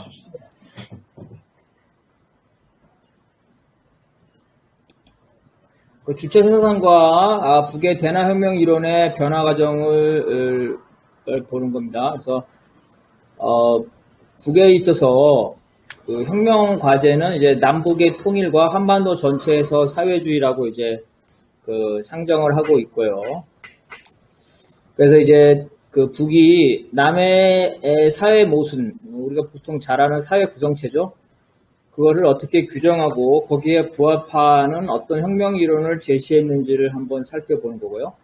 좋습니다. 그 주체 생산과 북의 대나혁명 이론의 변화 과정을 보는 겁니다. 그래서 북에 있어서 그 혁명 과제는 이제 남북의 통일과 한반도 전체에서 사회주의라고 이제 그 상정을 하고 있고요. 그래서 이제 그 북이 남의 사회 모순, 우리가 보통 잘 아는 사회 구성체죠. 그거를 어떻게 규정하고 거기에 부합하는 어떤 혁명 이론을 제시했는지를 한번 살펴보는 거고요.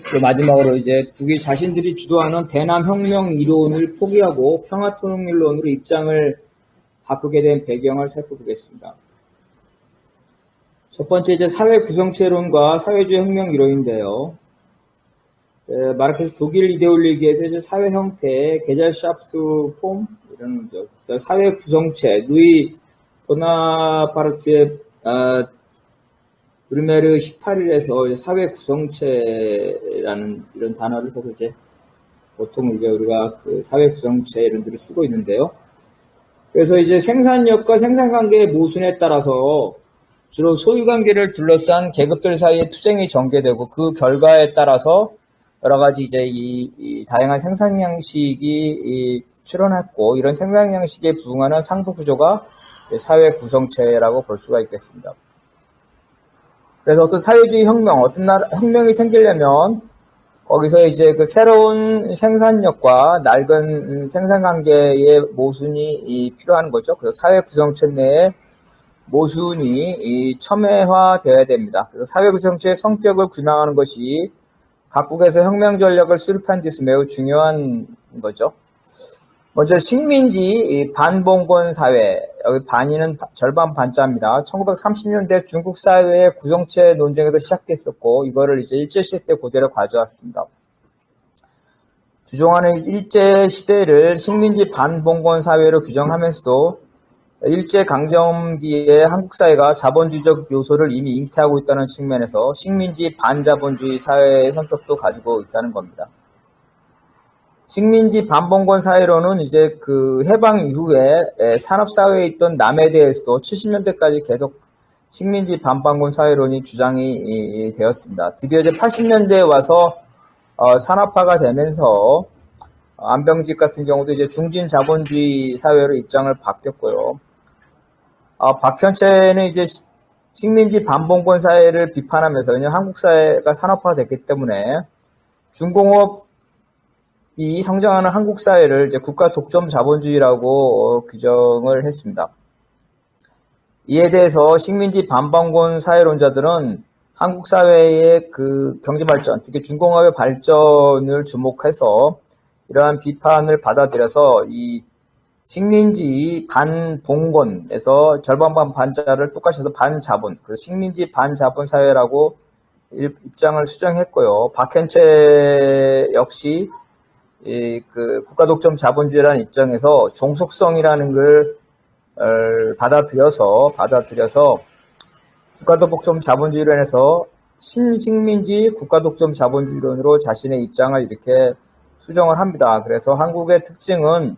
그 마지막으로 이제 북이 자신들이 주도하는 대남혁명 이론을 포기하고 평화통일론으로 입장을 바꾸게 된 배경을 살펴보겠습니다. 첫 번째 이제 사회 구성체론과 사회주의 혁명 이론인데요. 마르크스 독일 이데올로기에서 이제 사회 형태, 게젤샤프트 폼 이런 사회 구성체, 루이 보나파르트의 브르메르 18일에서 사회 구성체라는 이런 단어를 써서 이제 보통 이제 우리가 그 사회 구성체 이런 들을 쓰고 있는데요. 그래서 이제 생산력과 생산관계의 모순에 따라서 주로 소유관계를 둘러싼 계급들 사이의 투쟁이 전개되고 그 결과에 따라서 여러 가지 이제 이 다양한 생산 양식이 출현했고 이런 생산 양식에 부응하는 상부 구조가 사회 구성체라고 볼 수가 있겠습니다. 그래서 어떤 사회주의 혁명, 어떤 혁명이 생기려면 거기서 이제 그 새로운 생산력과 낡은 생산 관계의 모순이 필요한 거죠. 그래서 사회 구성체 내에 모순이 첨예화되어야 됩니다. 그래서 사회 구성체의 성격을 규명하는 것이 각국에서 혁명 전략을 수립한 데서 매우 중요한 거죠. 먼저 식민지 반봉건 사회, 여기 반이는 절반 반자입니다. 1930년대 중국 사회의 구성체 논쟁에서 시작됐었고 이거를 이제 일제시대 그대로 가져왔습니다. 주종하는 일제시대를 식민지 반봉건 사회로 규정하면서도 일제강점기에 한국 사회가 자본주의적 요소를 이미 잉태하고 있다는 측면에서 식민지 반자본주의 사회의 성격도 가지고 있다는 겁니다. 식민지 반봉건 사회로는 이제 그 해방 이후에 산업사회에 있던 남에 대해서도 70년대까지 계속 식민지 반봉건 사회론이 주장이 되었습니다. 드디어 이제 80년대에 와서 산업화가 되면서 안병직 같은 경우도 이제 중진 자본주의 사회로 입장을 바뀌었고요. 박현채는 이제 식민지 반봉건 사회를 비판하면서 왜냐하면 한국 사회가 산업화됐기 때문에 중공업이 성장하는 한국 사회를 이제 국가 독점 자본주의라고 규정을 했습니다. 이에 대해서 식민지 반봉건 사회론자들은 한국 사회의 그 경제 발전, 특히 중공업의 발전을 주목해서 이러한 비판을 받아들여서 이 식민지 반봉건에서 절반 반자를 똑같이 해서 반자본, 그 식민지 반자본 사회라고 입장을 수정했고요. 박현채 역시 그 국가독점 자본주의라는 입장에서 종속성이라는 걸 받아들여서 국가독점 자본주의론에서 신식민지 국가독점 자본주의론으로 자신의 입장을 이렇게 수정을 합니다. 그래서 한국의 특징은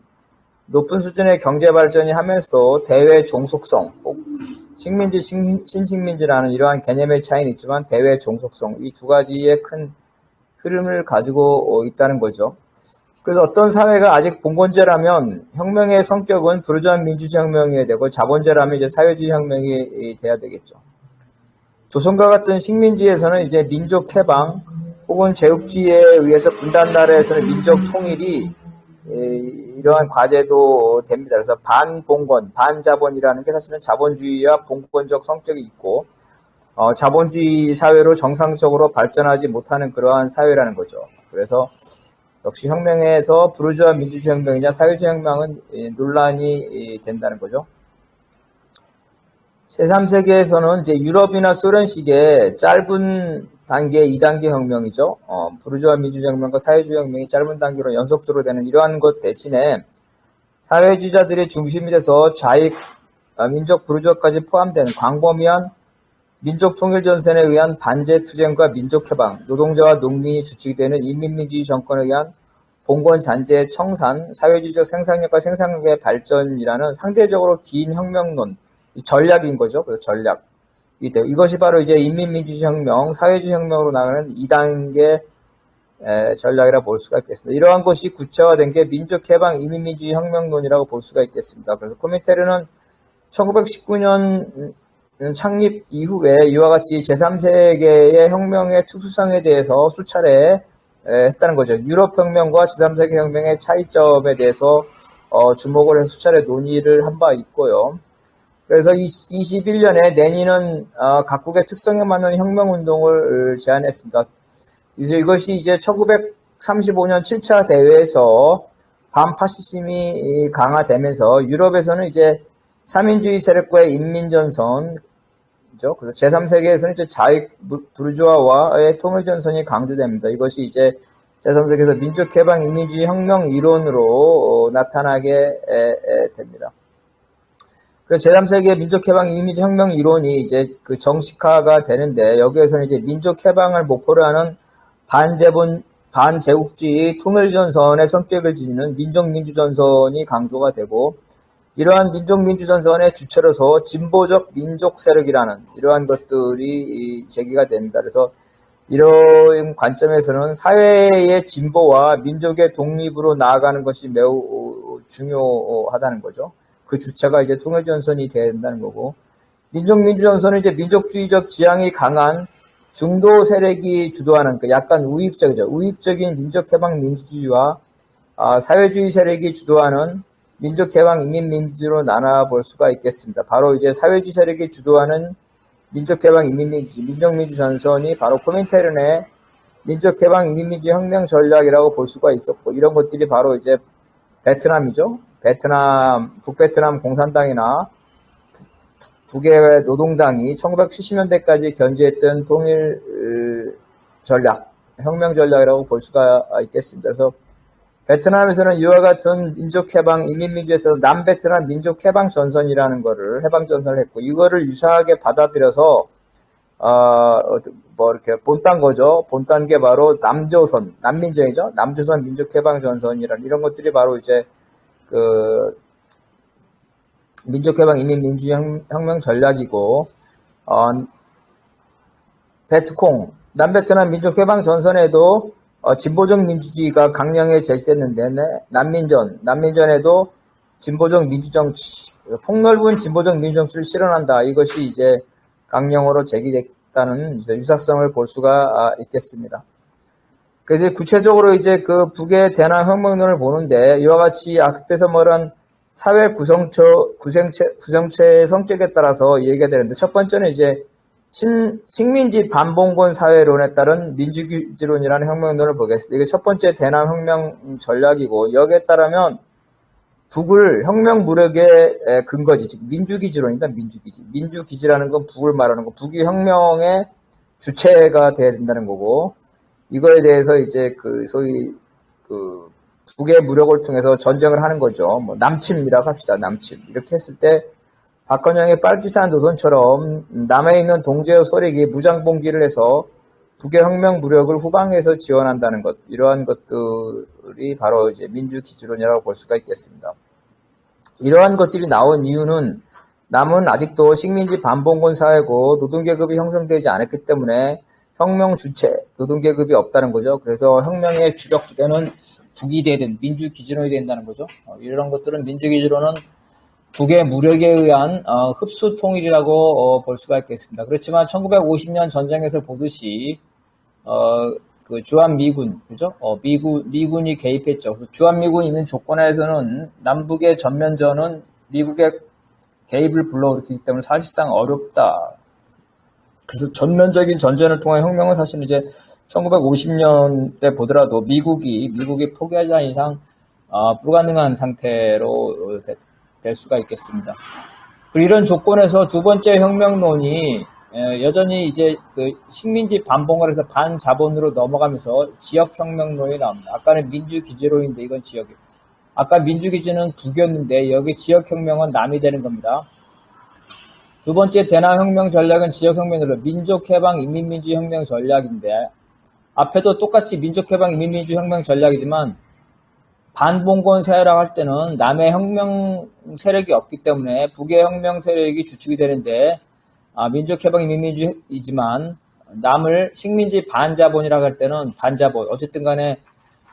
높은 수준의 경제 발전이 하면서도 대외 종속성, 꼭 식민지, 신식민지라는 이러한 개념의 차이는 있지만 대외 종속성, 이 두 가지의 큰 흐름을 가지고 있다는 거죠. 그래서 어떤 사회가 아직 봉건제라면 혁명의 성격은 부르주아 민주주의 혁명이 되고 자본제라면 이제 사회주의 혁명이 돼야 되겠죠. 조선과 같은 식민지에서는 이제 민족 해방 혹은 제국주의에 의해서 분단 나라에서는 민족 통일이 이러한 과제도 됩니다. 그래서 반봉건, 반자본이라는 게 사실은 자본주의와 봉건적 성격이 있고 자본주의 사회로 정상적으로 발전하지 못하는 그러한 사회라는 거죠. 그래서 역시 혁명에서 부르주아 민주주의 혁명이냐 사회주의 혁명은 논란이 된다는 거죠. 제3세계에서는 이제 유럽이나 소련식의 짧은 단계 2단계 혁명이죠. 부르주아 민주주의 혁명과 사회주의 혁명이 짧은 단계로 연속적으로 되는 이러한 것 대신에 사회주의자들이 중심이 돼서 좌익, 민족 부르주아까지 포함되는 광범위한 민족 통일 전선에 의한 반제 투쟁과 민족 해방, 노동자와 농민이 주축되는 인민민주주의 정권에 의한 봉건 잔재 청산, 사회주의적 생산력과 생산력의 발전이라는 상대적으로 긴 혁명론, 전략인 거죠. 그 전략. 이것이 바로 이제 인민민주주의 혁명, 사회주의 혁명으로 나가는 2단계 전략이라 볼 수가 있겠습니다. 이러한 것이 구체화된 게 민족해방 인민민주주의 혁명론이라고 볼 수가 있겠습니다. 그래서 코민테르는 1919년 창립 이후에 이와 같이 제3세계의 혁명의 특수성에 대해서 수차례 했다는 거죠. 유럽혁명과 제3세계 혁명의 차이점에 대해서 주목을 해서 수차례 논의를 한 바 있고요. 그래서 21년에 레닌은 각국의 특성에 맞는 혁명운동을 제안했습니다. 이것이 이제 1935년 7차 대회에서 반파시즘이 강화되면서 유럽에서는 이제 사민주의 세력과의 인민전선, 그래서 제3세계에서는 이제 자익 부르주아와의 통일전선이 강조됩니다. 이것이 이제 제3세계에서 민족해방 인민주의 혁명 이론으로 나타나게 됩니다. 그래서 제3세계 민족해방 인민주의 혁명 이론이 이제 그 정식화가 되는데 여기에서는 이제 민족해방을 목표로 하는 반제국주의 통일전선의 성격을 지니는 민족민주전선이 강조가 되고 이러한 민족민주전선의 주체로서 진보적 민족 세력이라는 이러한 것들이 제기가 됩니다. 그래서 이런 관점에서는 사회의 진보와 민족의 독립으로 나아가는 것이 매우 중요하다는 거죠. 그 주체가 이제 통일전선이 된다는 거고 민족민주전선은 이제 민족주의적 지향이 강한 중도 세력이 주도하는 약간 우익적인 민족해방 민주주의와 사회주의 세력이 주도하는 민족해방 인민민주로 나눠볼 수가 있겠습니다. 바로 이제 사회주의 세력이 주도하는 민족해방 인민민주, 민족민주 전선이 바로 코민테른의 민족해방 인민민주 혁명 전략이라고 볼 수가 있었고 이런 것들이 바로 이제 베트남이죠. 북베트남 공산당이나 북의 노동당이 1970년대까지 견지했던 통일 전략, 혁명 전략이라고 볼 수가 있겠습니다. 그래서 베트남에서는 이와 같은 민족해방 인민민주에서 남베트남 민족해방전선이라는 거를 해방전선을 했고 이거를 유사하게 받아들여서 이렇게 본딴 거죠. 본딴 게 바로 남조선, 남민정이죠. 남조선 민족해방전선이라는 이런 것들이 바로 이제 그 민족해방 인민민주주의 혁명 전략이고 베트콩 남베트남 민족해방전선에도 진보적 민주주의가 강령에 제시했는데 남민전에도 진보적 민주정치, 폭넓은 진보적 민주정치를 실현한다. 이것이 이제 강령으로 제기됐다는 이제 유사성을 볼 수가 있겠습니다. 그래서 구체적으로 이제 그 북의 대남 혁명론을 보는데 이와 같이 앞에서 말한 사회 구성체의 성격에 따라서 얘기가 되는데 첫 번째는 이제 식민지 반봉건 사회론에 따른 민주기지론이라는 혁명론을 보겠습니다. 이게 첫 번째 대남 혁명 전략이고 여기에 따르면 북을 혁명 무력의 근거지, 즉 민주기지론이다. 민주기지라는 건 북을 말하는 거. 북이 혁명의 주체가 돼야 된다는 거고 이거에 대해서 이제 그 소위 그 북의 무력을 통해서 전쟁을 하는 거죠. 뭐 남침이라고 합시다. 남침 이렇게 했을 때. 박헌영의 빨치산 노선처럼 남해 있는 동지의 소력이 무장봉기를 해서 북의 혁명 무력을 후방에서 지원한다는 것, 이러한 것들이 바로 이제 민주기지론이라고 볼 수가 있겠습니다. 이러한 것들이 나온 이유는 남은 아직도 식민지 반봉건 사회고 노동계급이 형성되지 않았기 때문에 혁명 주체, 노동계급이 없다는 거죠. 그래서 혁명의 주력 주체는 북이 되든 민주기지론이 된다는 거죠. 이런 것들은 민주기지론은 북의 무력에 의한 흡수 통일이라고 볼 수가 있겠습니다. 그렇지만 1950년 전쟁에서 보듯이 그 주한미군, 그죠? 미군이 개입했죠. 주한미군이 있는 조건에서는 남북의 전면전은 미국의 개입을 불러일으키기 때문에 사실상 어렵다. 그래서 전면적인 전쟁을 통한 혁명은 사실 이제 1950년대 보더라도 미국이 포기하지 않은 이상 불가능한 상태로 될 수가 있겠습니다. 그리고 이런 조건에서 두 번째 혁명론이 여전히 이제 그 식민지 반봉건에서 반자본으로 넘어가면서 지역혁명론이 나옵니다. 아까는 민주기지론인데 이건 지역이. 아까 민주기지는 북이었는데 여기 지역혁명은 남이 되는 겁니다. 두 번째 대남혁명 전략은 지역혁명으로 민족해방 인민민주혁명 전략인데 앞에도 똑같이 민족해방 인민민주혁명 전략이지만 반봉건 사회라고 할 때는 남의 혁명 세력이 없기 때문에 북의 혁명 세력이 주축이 되는데, 민족해방인민주의지만 남을 식민지 반자본이라고 할 때는 반자본, 어쨌든 간에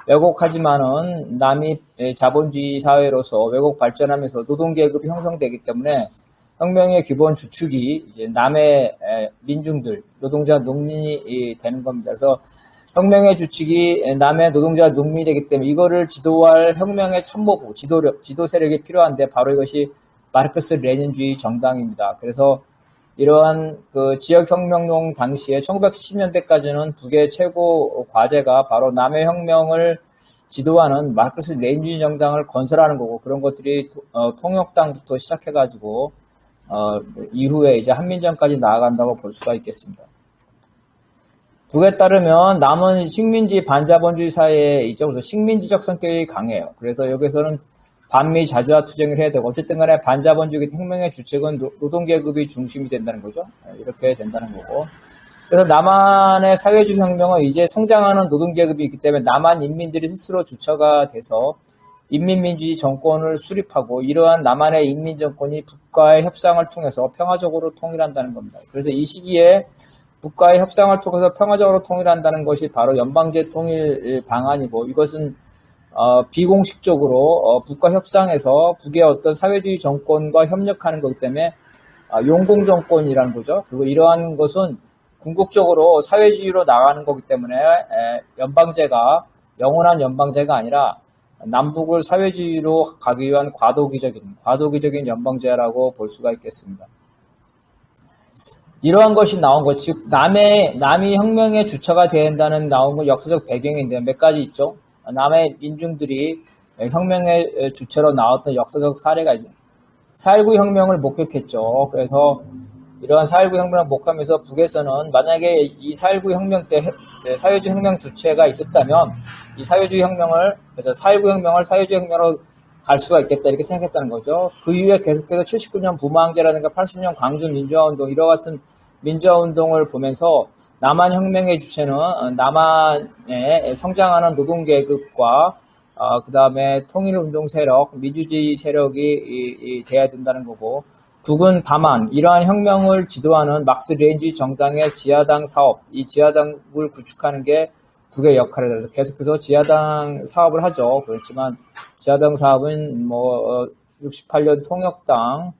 왜곡하지만은 남이 자본주의 사회로서 왜곡 발전하면서 노동계급이 형성되기 때문에 혁명의 기본 주축이 이제 남의 민중들, 노동자, 농민이 되는 겁니다. 그래서 혁명의 주축이 남의 노동자, 농민이 되기 때문에 이거를 지도할 혁명의 참모부, 지도 세력이 필요한데 바로 이것이 마르크스 레닌주의 정당입니다. 그래서 이러한 그 지역혁명론 당시에 1970년대까지는 북의 최고 과제가 바로 남의 혁명을 지도하는 마르크스 레닌주의 정당을 건설하는 거고, 그런 것들이 통역당부터 시작해가지고 이후에 이제 한민정까지 나아간다고 볼 수가 있겠습니다. 북에 따르면 남은 식민지 반자본주의 사회에 있죠. 그래서 식민지적 성격이 강해요. 그래서 여기서는 반미 자주화 투쟁을 해야 되고, 어쨌든 간에 반자본주의 혁명의 주축은 노동계급이 중심이 된다는 거죠. 이렇게 된다는 거고. 그래서 남한의 사회주의 혁명은 이제 성장하는 노동계급이 있기 때문에 남한 인민들이 스스로 주체가 돼서 인민민주주의 정권을 수립하고, 이러한 남한의 인민정권이 북과의 협상을 통해서 평화적으로 통일한다는 겁니다. 그래서 이 시기에 북과의 협상을 통해서 평화적으로 통일한다는 것이 바로 연방제 통일 방안이고, 이것은 비공식적으로 북과 협상에서 북의 어떤 사회주의 정권과 협력하는 거기 때문에 용공정권이라는 거죠. 그리고 이러한 것은 궁극적으로 사회주의로 나가는 거기 때문에 연방제가 영원한 연방제가 아니라 남북을 사회주의로 가기 위한 과도기적인 연방제라고 볼 수가 있겠습니다. 이러한 것이 나온 것, 즉 남이 혁명의 주체가 된다는 나온 건 역사적 배경인데 몇 가지 있죠. 남의 민중들이 혁명의 주체로 나왔던 역사적 사례가 있죠. 4.19 혁명을 목격했죠. 그래서 이러한 4.19 혁명을 목격하면서 북에서는 만약에 이 4.19 혁명 때 사회주의 혁명 주체가 있었다면 이 사회주의 혁명을, 그래서 4.19 혁명을 사회주의 혁명으로 갈 수가 있겠다 이렇게 생각했다는 거죠. 그 이후에 계속해서 79년 부마항제라든가 80년 광주 민주화운동, 이와 같은 민주화운동을 보면서 남한 혁명의 주체는 남한의 성장하는 노동계급과 그 다음에 통일운동 세력, 민주주의 세력이 돼야 된다는 거고, 북은 다만 이러한 혁명을 지도하는 막스 레닌주의 정당의 지하당 사업, 이 지하당을 구축하는 게 북의 역할을 해서 계속해서 지하당 사업을 하죠. 그렇지만 지하당 사업은 68년 통역당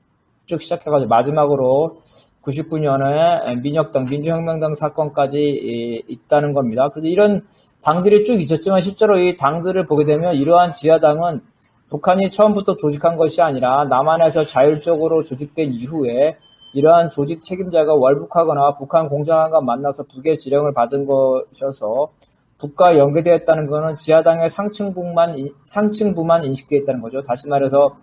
쭉 시작해가지고 마지막으로 99년에 민혁당, 민주혁명당 사건까지 있다는 겁니다. 그래서 이런 당들이 쭉 있었지만 실제로 이 당들을 보게 되면 이러한 지하당은 북한이 처음부터 조직한 것이 아니라 남한에서 자율적으로 조직된 이후에 이러한 조직 책임자가 월북하거나 북한 공장장과 만나서 북의 지령을 받은 것이어서 북과 연계되어 있다는 것은 지하당의 상층부만 인식되어 있다는 거죠. 다시 말해서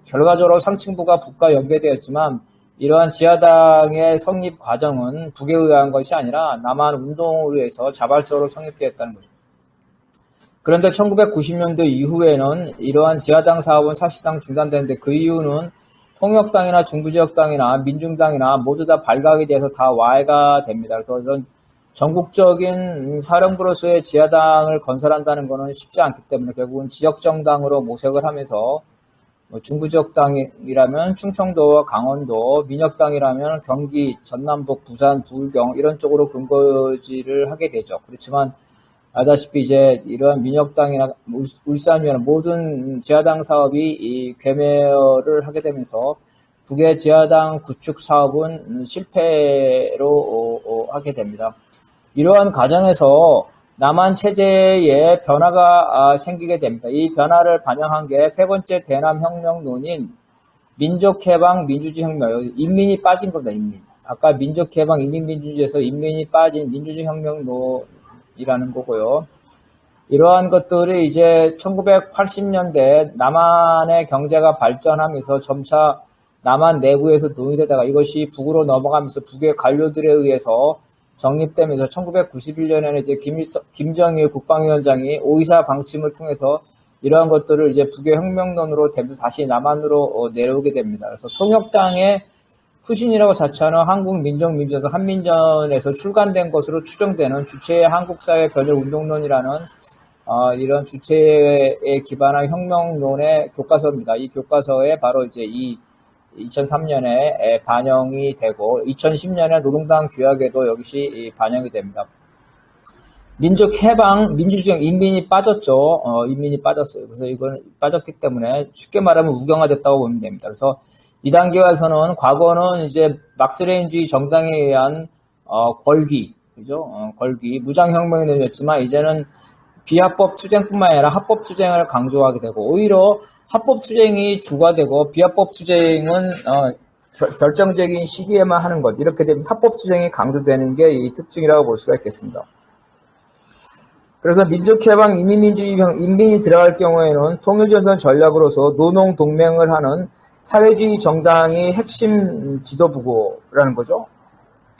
결과적으로 상층부가 북과 연계되었지만 이러한 지하당의 성립 과정은 북에 의한 것이 아니라 남한 운동을 위해서 자발적으로 성립되었다는 거죠. 그런데 1990년대 이후에는 이러한 지하당 사업은 사실상 중단되는데, 그 이유는 통역당이나 중부지역당이나 민중당이나 모두 다 발각이 돼서 다 와해가 됩니다. 그래서 이런 전국적인 사령부로서의 지하당을 건설한다는 것은 쉽지 않기 때문에 결국은 지역정당으로 모색을 하면서 중부지역당이라면 충청도와 강원도, 민혁당이라면 경기, 전남북, 부산, 부울경 이런 쪽으로 근거지를 하게 되죠. 그렇지만 알다시피 이제 이러한 민혁당이나 울산이나 모든 지하당 사업이 괴멸을 하게 되면서 북의 지하당 구축 사업은 실패로 하게 됩니다. 이러한 과정에서 남한 체제에 변화가 생기게 됩니다. 이 변화를 반영한 게 세 번째 대남혁명론인 민족해방 민주주의 혁명, 인민이 빠진 겁니다. 인민. 아까 민족해방 인민민주주의에서 인민이 빠진 민주주의 혁명론이라는 거고요. 이러한 것들이 이제 1980년대 남한의 경제가 발전하면서 점차 남한 내부에서 논의되다가 이것이 북으로 넘어가면서 북의 관료들에 의해서 정립되면서 1991년에는 이제 김정일 국방위원장이 5.24 방침을 통해서 이러한 것들을 이제 북의 혁명론으로 되면서 다시 남한으로 내려오게 됩니다. 그래서 통역당의 후신이라고 자처하는 한국민족민주에서 한민전에서 출간된 것으로 추정되는 주체의 한국사회 변혁운동론이라는 이런 주체에 기반한 혁명론의 교과서입니다. 이 교과서에 바로 이제 이 2003년에 반영이 되고 2010년에 노동당 규약에도 역시 반영이 됩니다. 민족 해방, 민주주의, 인민이 빠졌죠. 인민이 빠졌어요. 그래서 이건 빠졌기 때문에 쉽게 말하면 우경화됐다고 보면 됩니다. 그래서 이 단계에서는 과거는 이제 막스레인주의 정당에 의한 걸기, 그죠? 걸기, 무장혁명이 늘렸지만 이제는 비합법 투쟁뿐만 아니라 합법 투쟁을 강조하게 되고 오히려 합법 투쟁이 주가 되고 비합법 투쟁은 결정적인 시기에만 하는 것. 이렇게 되면 합법 투쟁이 강조되는 게 이 특징이라고 볼 수가 있겠습니다. 그래서 민족해방, 인민민주주의, 인민이 들어갈 경우에는 통일전선 전략으로서 노농동맹을 하는 사회주의 정당이 핵심 지도부고라는 거죠.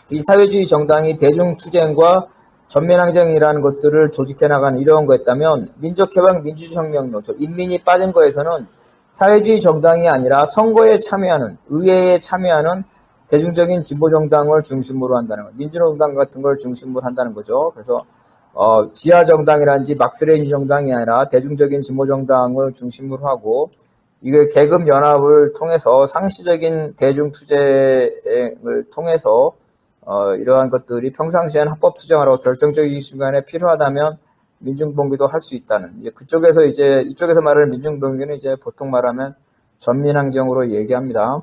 이 사회주의 정당이 대중투쟁과 전면항쟁이라는 것들을 조직해 나가는 이런 거였다면 민족해방, 민주혁명론, 인민이 빠진 거에서는 사회주의 정당이 아니라 선거에 참여하는, 의회에 참여하는 대중적인 진보정당을 중심으로 한다는 거, 민주노동당 같은 걸 중심으로 한다는 거죠. 그래서 지하정당이라든지 막스레인지 정당이 아니라 대중적인 진보정당을 중심으로 하고 이게 계급연합을 통해서 상시적인 대중투쟁을 통해서 이러한 것들이 평상시에는 합법투쟁하라고 결정적인 시간에 필요하다면 민중봉기도 할 수 있다는 이제 그쪽에서 이제 이쪽에서 말하는 민중봉기는 이제 보통 말하면 전민항쟁으로 얘기합니다.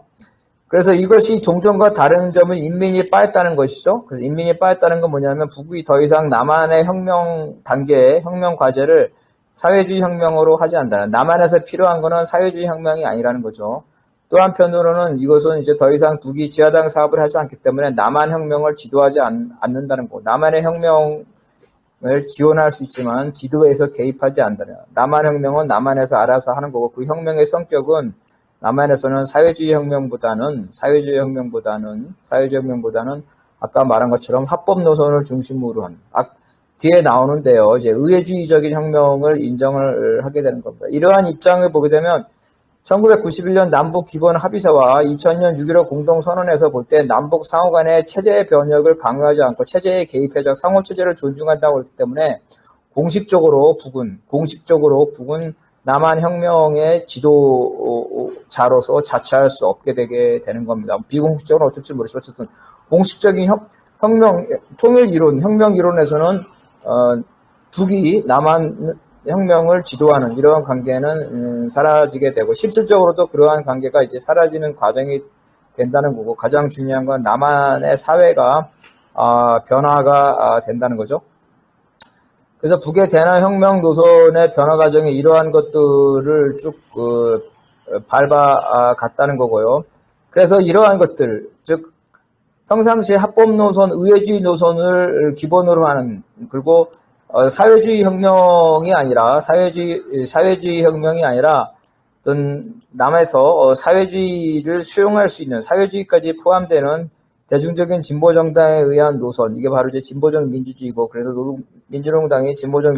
그래서 이것이 종전과 다른 점은 인민이 빠졌다는 것이죠. 그래서 인민이 빠졌다는 건 뭐냐면 북이 더 이상 남한의 혁명 단계의 혁명 과제를 사회주의 혁명으로 하지 않는다. 남한에서 필요한 거는 사회주의 혁명이 아니라는 거죠. 또 한편으로는 이것은 이제 더 이상 북이 지하당 사업을 하지 않기 때문에 남한 혁명을 지도하지 않는다는 거. 남한의 혁명을 지원할 수 있지만 지도에서 개입하지 않는다. 남한 혁명은 남한에서 알아서 하는 거고 그 혁명의 성격은 남한에서는 사회주의 혁명보다는 아까 말한 것처럼 합법 노선을 중심으로 한 뒤에 나오는데요. 이제 의회주의적인 혁명을 인정을 하게 되는 겁니다. 이러한 입장을 보게 되면 1991년 남북 기본 합의서와 2000년 6.15 공동선언에서 볼 때 남북 상호 간의 체제의 변혁을 강요하지 않고 체제에 개입해서 상호 체제를 존중한다고 했기 때문에 공식적으로 북은 남한 혁명의 지도자로서 자처할 수 없게 되게 되는 겁니다. 비공식적으로 어떨지 모르지만 어쨌든 공식적인 통일 이론, 혁명 이론에서는 북이 남한 혁명을 지도하는 이러한 관계는 사라지게 되고 실질적으로도 그러한 관계가 이제 사라지는 과정이 된다는 거고 가장 중요한 건 남한의 사회가 변화가 된다는 거죠. 그래서 북의 대남 혁명 노선의 변화 과정에 이러한 것들을 쭉 밟아갔다는 거고요. 그래서 이러한 것들, 즉 평상시 합법 노선, 의회주의 노선을 기본으로 하는 그리고 사회주의 혁명이 아니라 어떤 남에서 사회주의를 수용할 수 있는 사회주의까지 포함되는 대중적인 진보정당에 의한 노선, 이게 바로 이제 진보적 민주주의고, 그래서 민주노동당이 진보적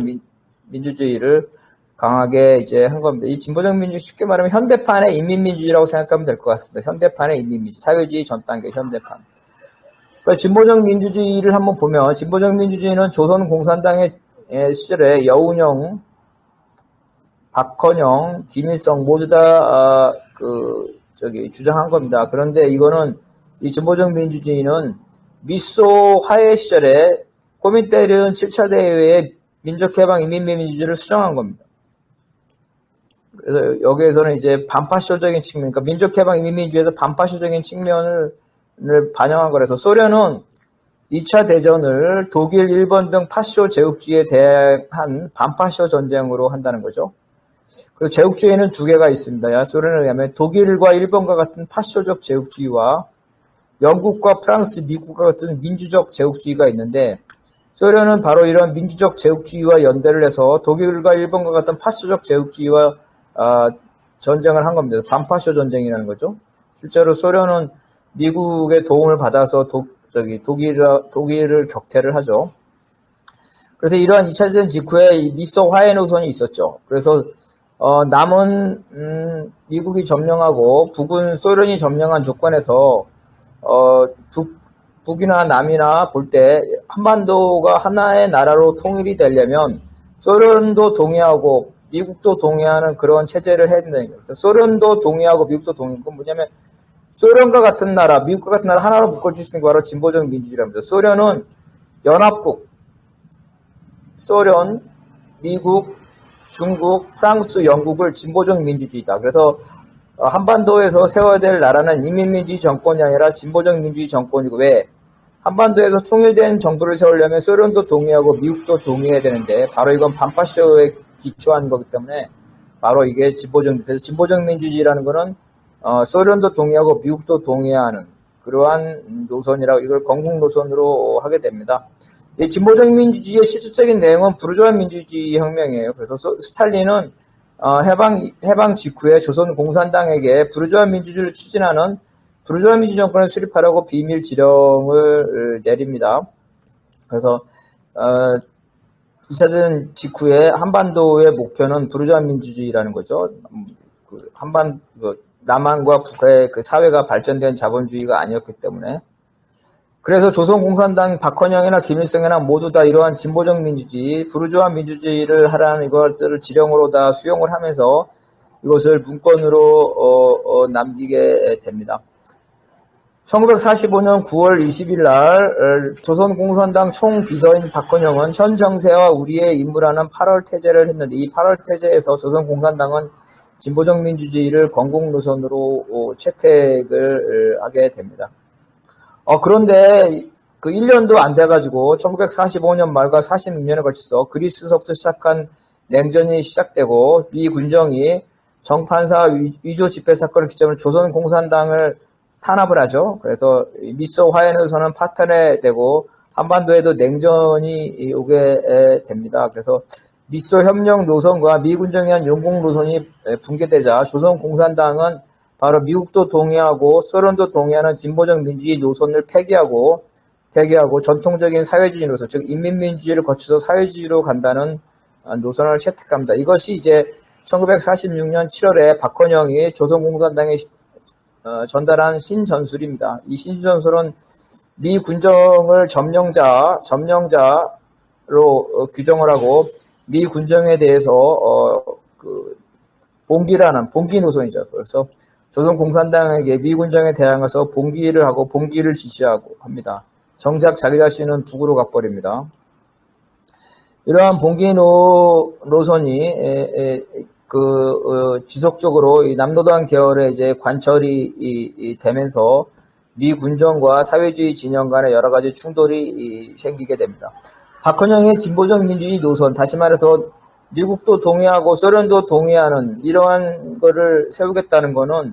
민주주의를 강하게 이제 한 겁니다. 이 진보적 민주주의 쉽게 말하면 현대판의 인민민주주의라고 생각하면 될 것 같습니다. 현대판의 인민민주주의, 사회주의 전 단계 현대판. 그러니까 진보적 민주주의를 한번 보면, 진보적 민주주의는 조선 공산당의 시절에 여운형, 박헌영, 김일성 모두 다 주장한 겁니다. 그런데 이거는 이 진보적 민주주의는 미소 화해 시절에 코민테르는 7차 대회에 민족해방 인민민주주의를 수정한 겁니다. 그래서 여기에서는 이제 반파쇼적인 측면, 그러니까 민족해방 인민민주주의에서 반파쇼적인 측면을 반영한 거라서 소련은 2차 대전을 독일, 일본 등 파쇼 제국주의에 대한 반파쇼 전쟁으로 한다는 거죠. 그리고 제국주의에는 두 개가 있습니다. 소련에 의하면 독일과 일본과 같은 파쇼적 제국주의와 영국과 프랑스, 미국과 같은 민주적 제국주의가 있는데 소련은 바로 이런 민주적 제국주의와 연대를 해서 독일과 일본과 같은 파쇼적 제국주의와 전쟁을 한 겁니다. 반파쇼 전쟁이라는 거죠. 실제로 소련은 미국의 도움을 받아서 독일을 격퇴를 하죠. 그래서 이러한 2차 대전 직후에 이 미소 화해 노선이 있었죠. 그래서 남은 미국이 점령하고 북은 소련이 점령한 조건에서 북이나 남이나 볼 때 한반도가 하나의 나라로 통일이 되려면 소련도 동의하고 미국도 동의하는 그런 체제를 했는 거예요. 소련도 동의하고 미국도 동의하는 건 뭐냐면 소련과 같은 나라, 미국과 같은 나라 하나로 묶어줄 수 있는 게 바로 진보적 민주주의랍니다. 소련은 연합국, 소련, 미국, 중국, 프랑스, 영국을 진보적 민주주의다. 그래서 한반도에서 세워야 될 나라는 인민민주주의 정권이 아니라 진보적 민주주의 정권이고, 왜? 한반도에서 통일된 정부를 세우려면 소련도 동의하고 미국도 동의해야 되는데, 바로 이건 반파쇼에 기초한 거기 때문에 바로 이게 그래서 진보적 민주주의라는 거는 소련도 동의하고 미국도 동의하는 그러한 노선이라고, 이걸 건국 노선으로 하게 됩니다. 이 진보적 민주주의의 실질적인 내용은 부르주아 민주주의 혁명이에요. 그래서 스탈린은 해방 직후에 조선 공산당에게 부르주아 민주주의를 추진하는 부르주아 민주주의 정권을 수립하라고 비밀 지령을 내립니다. 그래서 2차 대전 직후에 한반도의 목표는 부르주아 민주주의라는 거죠. 남한과 북한의 그 사회가 발전된 자본주의가 아니었기 때문에. 그래서 조선공산당 박헌영이나 김일성이나 모두 다 이러한 진보적 민주주의, 부르주아 민주주의를 하라는 이것을 지령으로 다 수용을 하면서 이것을 문건으로 남기게 됩니다. 1945년 9월 20일 날 조선공산당 총비서인 박헌영은 현 정세와 우리의 임무라는 8월 태제를 했는데, 이 8월 태제에서 조선공산당은 진보적 민주주의를 건국 노선으로 채택을 하게 됩니다. 그런데 그 1년도 안 돼가지고 1945년 말과 46년에 걸쳐서 그리스서부터 시작한 냉전이 시작되고 미 군정이 정판사 위조 집회 사건을 기점으로 조선공산당을 탄압을 하죠. 그래서 미소 화해노선은 파탄이 되고 한반도에도 냉전이 오게 됩니다. 그래서 미소 협력 노선과 미 군정에 의한 용공 노선이 붕괴되자 조선공산당은 바로 미국도 동의하고 소련도 동의하는 진보적 민주주의 노선을 폐기하고 전통적인 사회주의 노선, 즉 인민민주주의를 거쳐서 사회주의로 간다는 노선을 채택합니다. 이것이 이제 1946년 7월에 박헌영이 조선공산당에 전달한 신전술입니다. 이 신전술은 미 군정을 점령자로 규정을 하고 미 군정에 대해서 봉기 노선이죠. 그래서 조선공산당에게 미 군정에 대항해서 봉기를 하고 봉기를 지시하고 합니다. 정작 자기 자신은 북으로 가버립니다. 이러한 봉기 노선이 지속적으로 이 남노당 계열의 이제 관철이 되면서 미 군정과 사회주의 진영 간의 여러 가지 충돌이 생기게 됩니다. 박헌영의 진보적 민주주의 노선, 다시 말해서 미국도 동의하고 소련도 동의하는 이러한 거를 세우겠다는 거는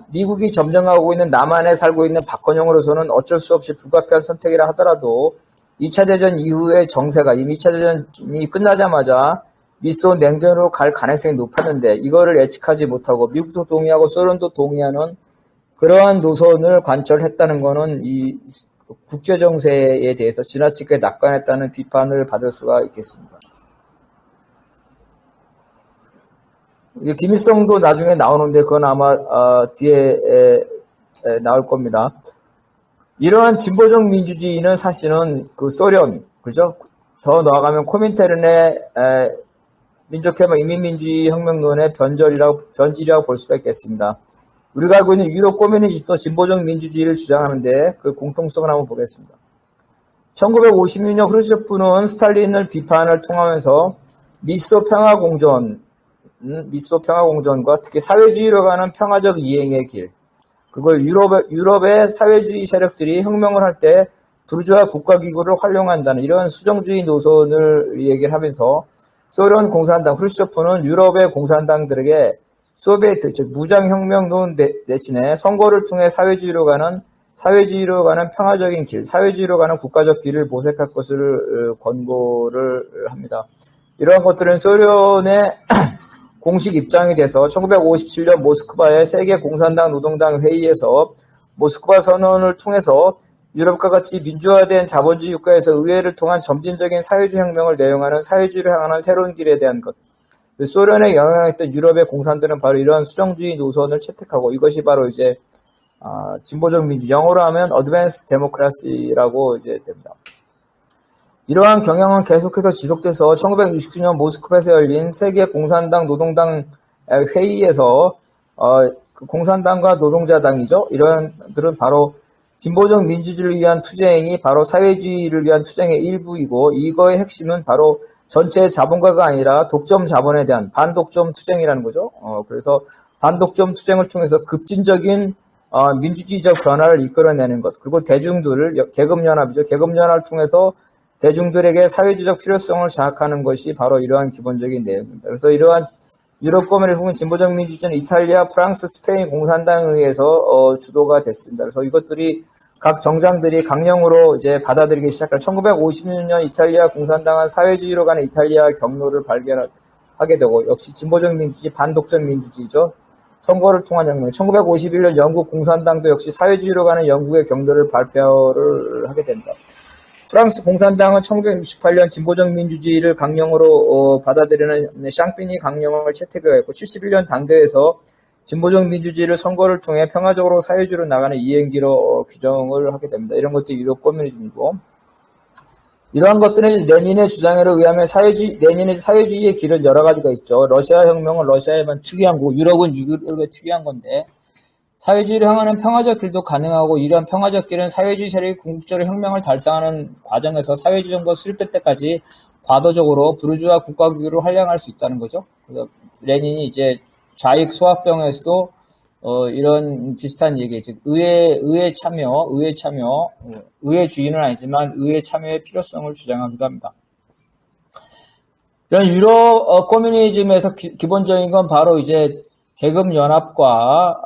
미국이 점령하고 있는 남한에 살고 있는 박헌영으로서는 어쩔 수 없이 불가피한 선택이라 하더라도 2차 대전 이후의 정세가 이미 2차 대전이 끝나자마자 미소 냉전으로 갈 가능성이 높았는데 이거를 예측하지 못하고 미국도 동의하고 소련도 동의하는 그러한 노선을 관철했다는 거는 이 국제정세에 대해서 지나치게 낙관했다는 비판을 받을 수가 있겠습니다. 김일성도 나중에 나오는데 그건 아마 뒤에 나올 겁니다. 이러한 진보적 민주주의는 사실은 그 소련, 그죠? 더 나아가면 코민테른의 민족해방 인민민주주의 혁명론의 변질이라고 볼 수가 있겠습니다. 우리가 알고 있는 유럽 코뮤니즘도 진보적 민주주의를 주장하는데 그 공통성을 한번 보겠습니다. 1956년 크루셰프는 스탈린을 비판을 통하면서 미소 평화공전과 특히 사회주의로 가는 평화적 이행의 길, 그걸 유럽의 사회주의 세력들이 혁명을 할 때 부르주아 국가기구를 활용한다는 이런 수정주의 노선을 얘기를 하면서 소련 공산당 크루셰프는 유럽의 공산당들에게 소비에트, 즉 무장혁명론 대신에 선거를 통해 사회주의로 가는 평화적인 길, 사회주의로 가는 국가적 길을 모색할 것을 권고를 합니다. 이러한 것들은 소련의 공식 입장이 돼서 1957년 모스크바의 세계 공산당 노동당 회의에서 모스크바 선언을 통해서 유럽과 같이 민주화된 자본주의 국가에서 의회를 통한 점진적인 사회주의 혁명을 내용하는 사회주의를 향하는 새로운 길에 대한 것. 소련에 영향했던 유럽의 공산들은 바로 이러한 수정주의 노선을 채택하고 이것이 바로 이제 진보적 민주, 영어로 하면 어드밴스 데모크라시라고 이제 됩니다. 이러한 경향은 계속해서 지속돼서 1969년 모스크바에서 열린 세계 공산당 노동당 회의에서 그 공산당과 노동자당이죠. 이런들은 바로 진보적 민주주의를 위한 투쟁이 바로 사회주의를 위한 투쟁의 일부이고 이거의 핵심은 바로 전체 자본가가 아니라 독점 자본에 대한 반독점 투쟁이라는 거죠. 그래서 반독점 투쟁을 통해서 급진적인 민주주의적 변화를 이끌어내는 것, 그리고 대중들을 계급연합이죠. 계급연합을 통해서 대중들에게 사회주의적 필요성을 자학하는 것이 바로 이러한 기본적인 내용입니다. 그래서 이러한 유럽 커뮤니즘은 진보적 민주주의는 이탈리아, 프랑스, 스페인 공산당에 의해서 주도가 됐습니다. 그래서 이것들이 각 정장들이 강령으로 이제 받아들이기 시작한 1956년 이탈리아 공산당은 사회주의로 가는 이탈리아 경로를 발견하게 되고 역시 진보적 민주주의, 반독점 민주주의죠. 선거를 통한 혁명. 1951년 영국 공산당도 역시 사회주의로 가는 영국의 경로를 발표를 하게 됩니다. 프랑스 공산당은 1968년 진보적 민주주의를 강령으로 받아들이는 샹피니 강령을 채택했고 71년 당대에서 진보적 민주주의를 선거를 통해 평화적으로 사회주의로 나가는 이행기로 규정을 하게 됩니다. 이런 것들이 유럽 커뮤니즘이고 이러한 것들은 레닌의 주장에 의하면 레닌의 사회주의의 길은 여러 가지가 있죠. 러시아 혁명은 러시아에만 특이한 거고 유럽은 유럽에 특이한 건데 사회주의를 향하는 평화적 길도 가능하고 이러한 평화적 길은 사회주의 세력이 궁극적으로 혁명을 달성하는 과정에서 사회주의 정부가 수립될 때까지 과도적으로 부르주아 국가기구로 활용할 수 있다는 거죠. 그래서 레닌이 이제 좌익 소학병에서도 이런 비슷한 얘기, 즉 의회 참여, 의회주의는 아니지만 의회 참여의 필요성을 주장하기도 합니다. 이런 유럽 커뮤니즘에서 기본적인 건 바로 이제 계급연합과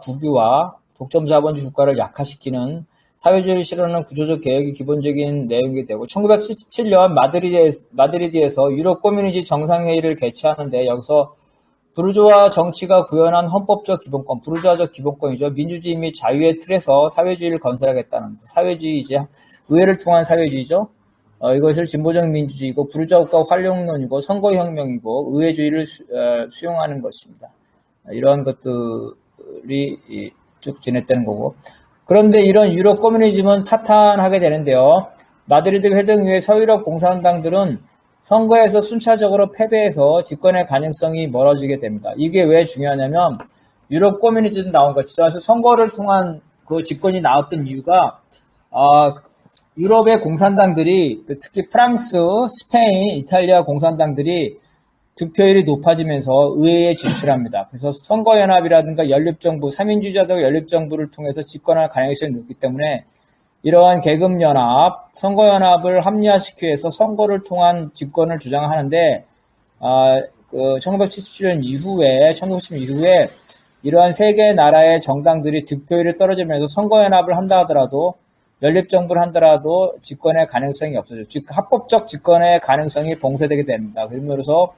국유화, 독점자본주의 국가를 약화시키는 사회주의를 실현하는 구조적 개혁이 기본적인 내용이 되고 1977년 마드리드에서 유럽 커뮤니즘 정상회의를 개최하는데 여기서 부르주아 정치가 구현한 헌법적 기본권, 부르주아적 기본권이죠. 민주주의 및 자유의 틀에서 사회주의를 건설하겠다는 사회주의, 이제 의회를 통한 사회주의죠. 이것을 진보적 민주주의고 부르주아 국가 활용론이고 선거혁명이고 의회주의를 수용하는 것입니다. 이러한 것들이 쭉 지냈다는 거고. 그런데 이런 유럽 커뮤니즘은 파탄하게 되는데요. 마드리드 회동 이후에 서유럽 공산당들은 선거에서 순차적으로 패배해서 집권의 가능성이 멀어지게 됩니다. 이게 왜 중요하냐면 유럽 커뮤니즘 나온 것이죠. 그래서 선거를 통한 그 집권이 나왔던 이유가 유럽의 공산당들이 특히 프랑스, 스페인, 이탈리아 공산당들이 득표율이 높아지면서 의회에 진출합니다. 그래서 선거연합이라든가 연립정부, 삼인주의자들 연립정부를 통해서 집권할 가능성이 높기 때문에 이러한 계급연합, 선거연합을 합리화시키기 위해서 선거를 통한 집권을 주장하는데 1977년 이후에 이러한 세 개의 나라의 정당들이 득표율이 떨어지면서 선거연합을 한다 하더라도 연립정부를 한다라도 집권의 가능성이 없어져요. 즉 합법적 집권의 가능성이 봉쇄되게 됩니다. 그러면서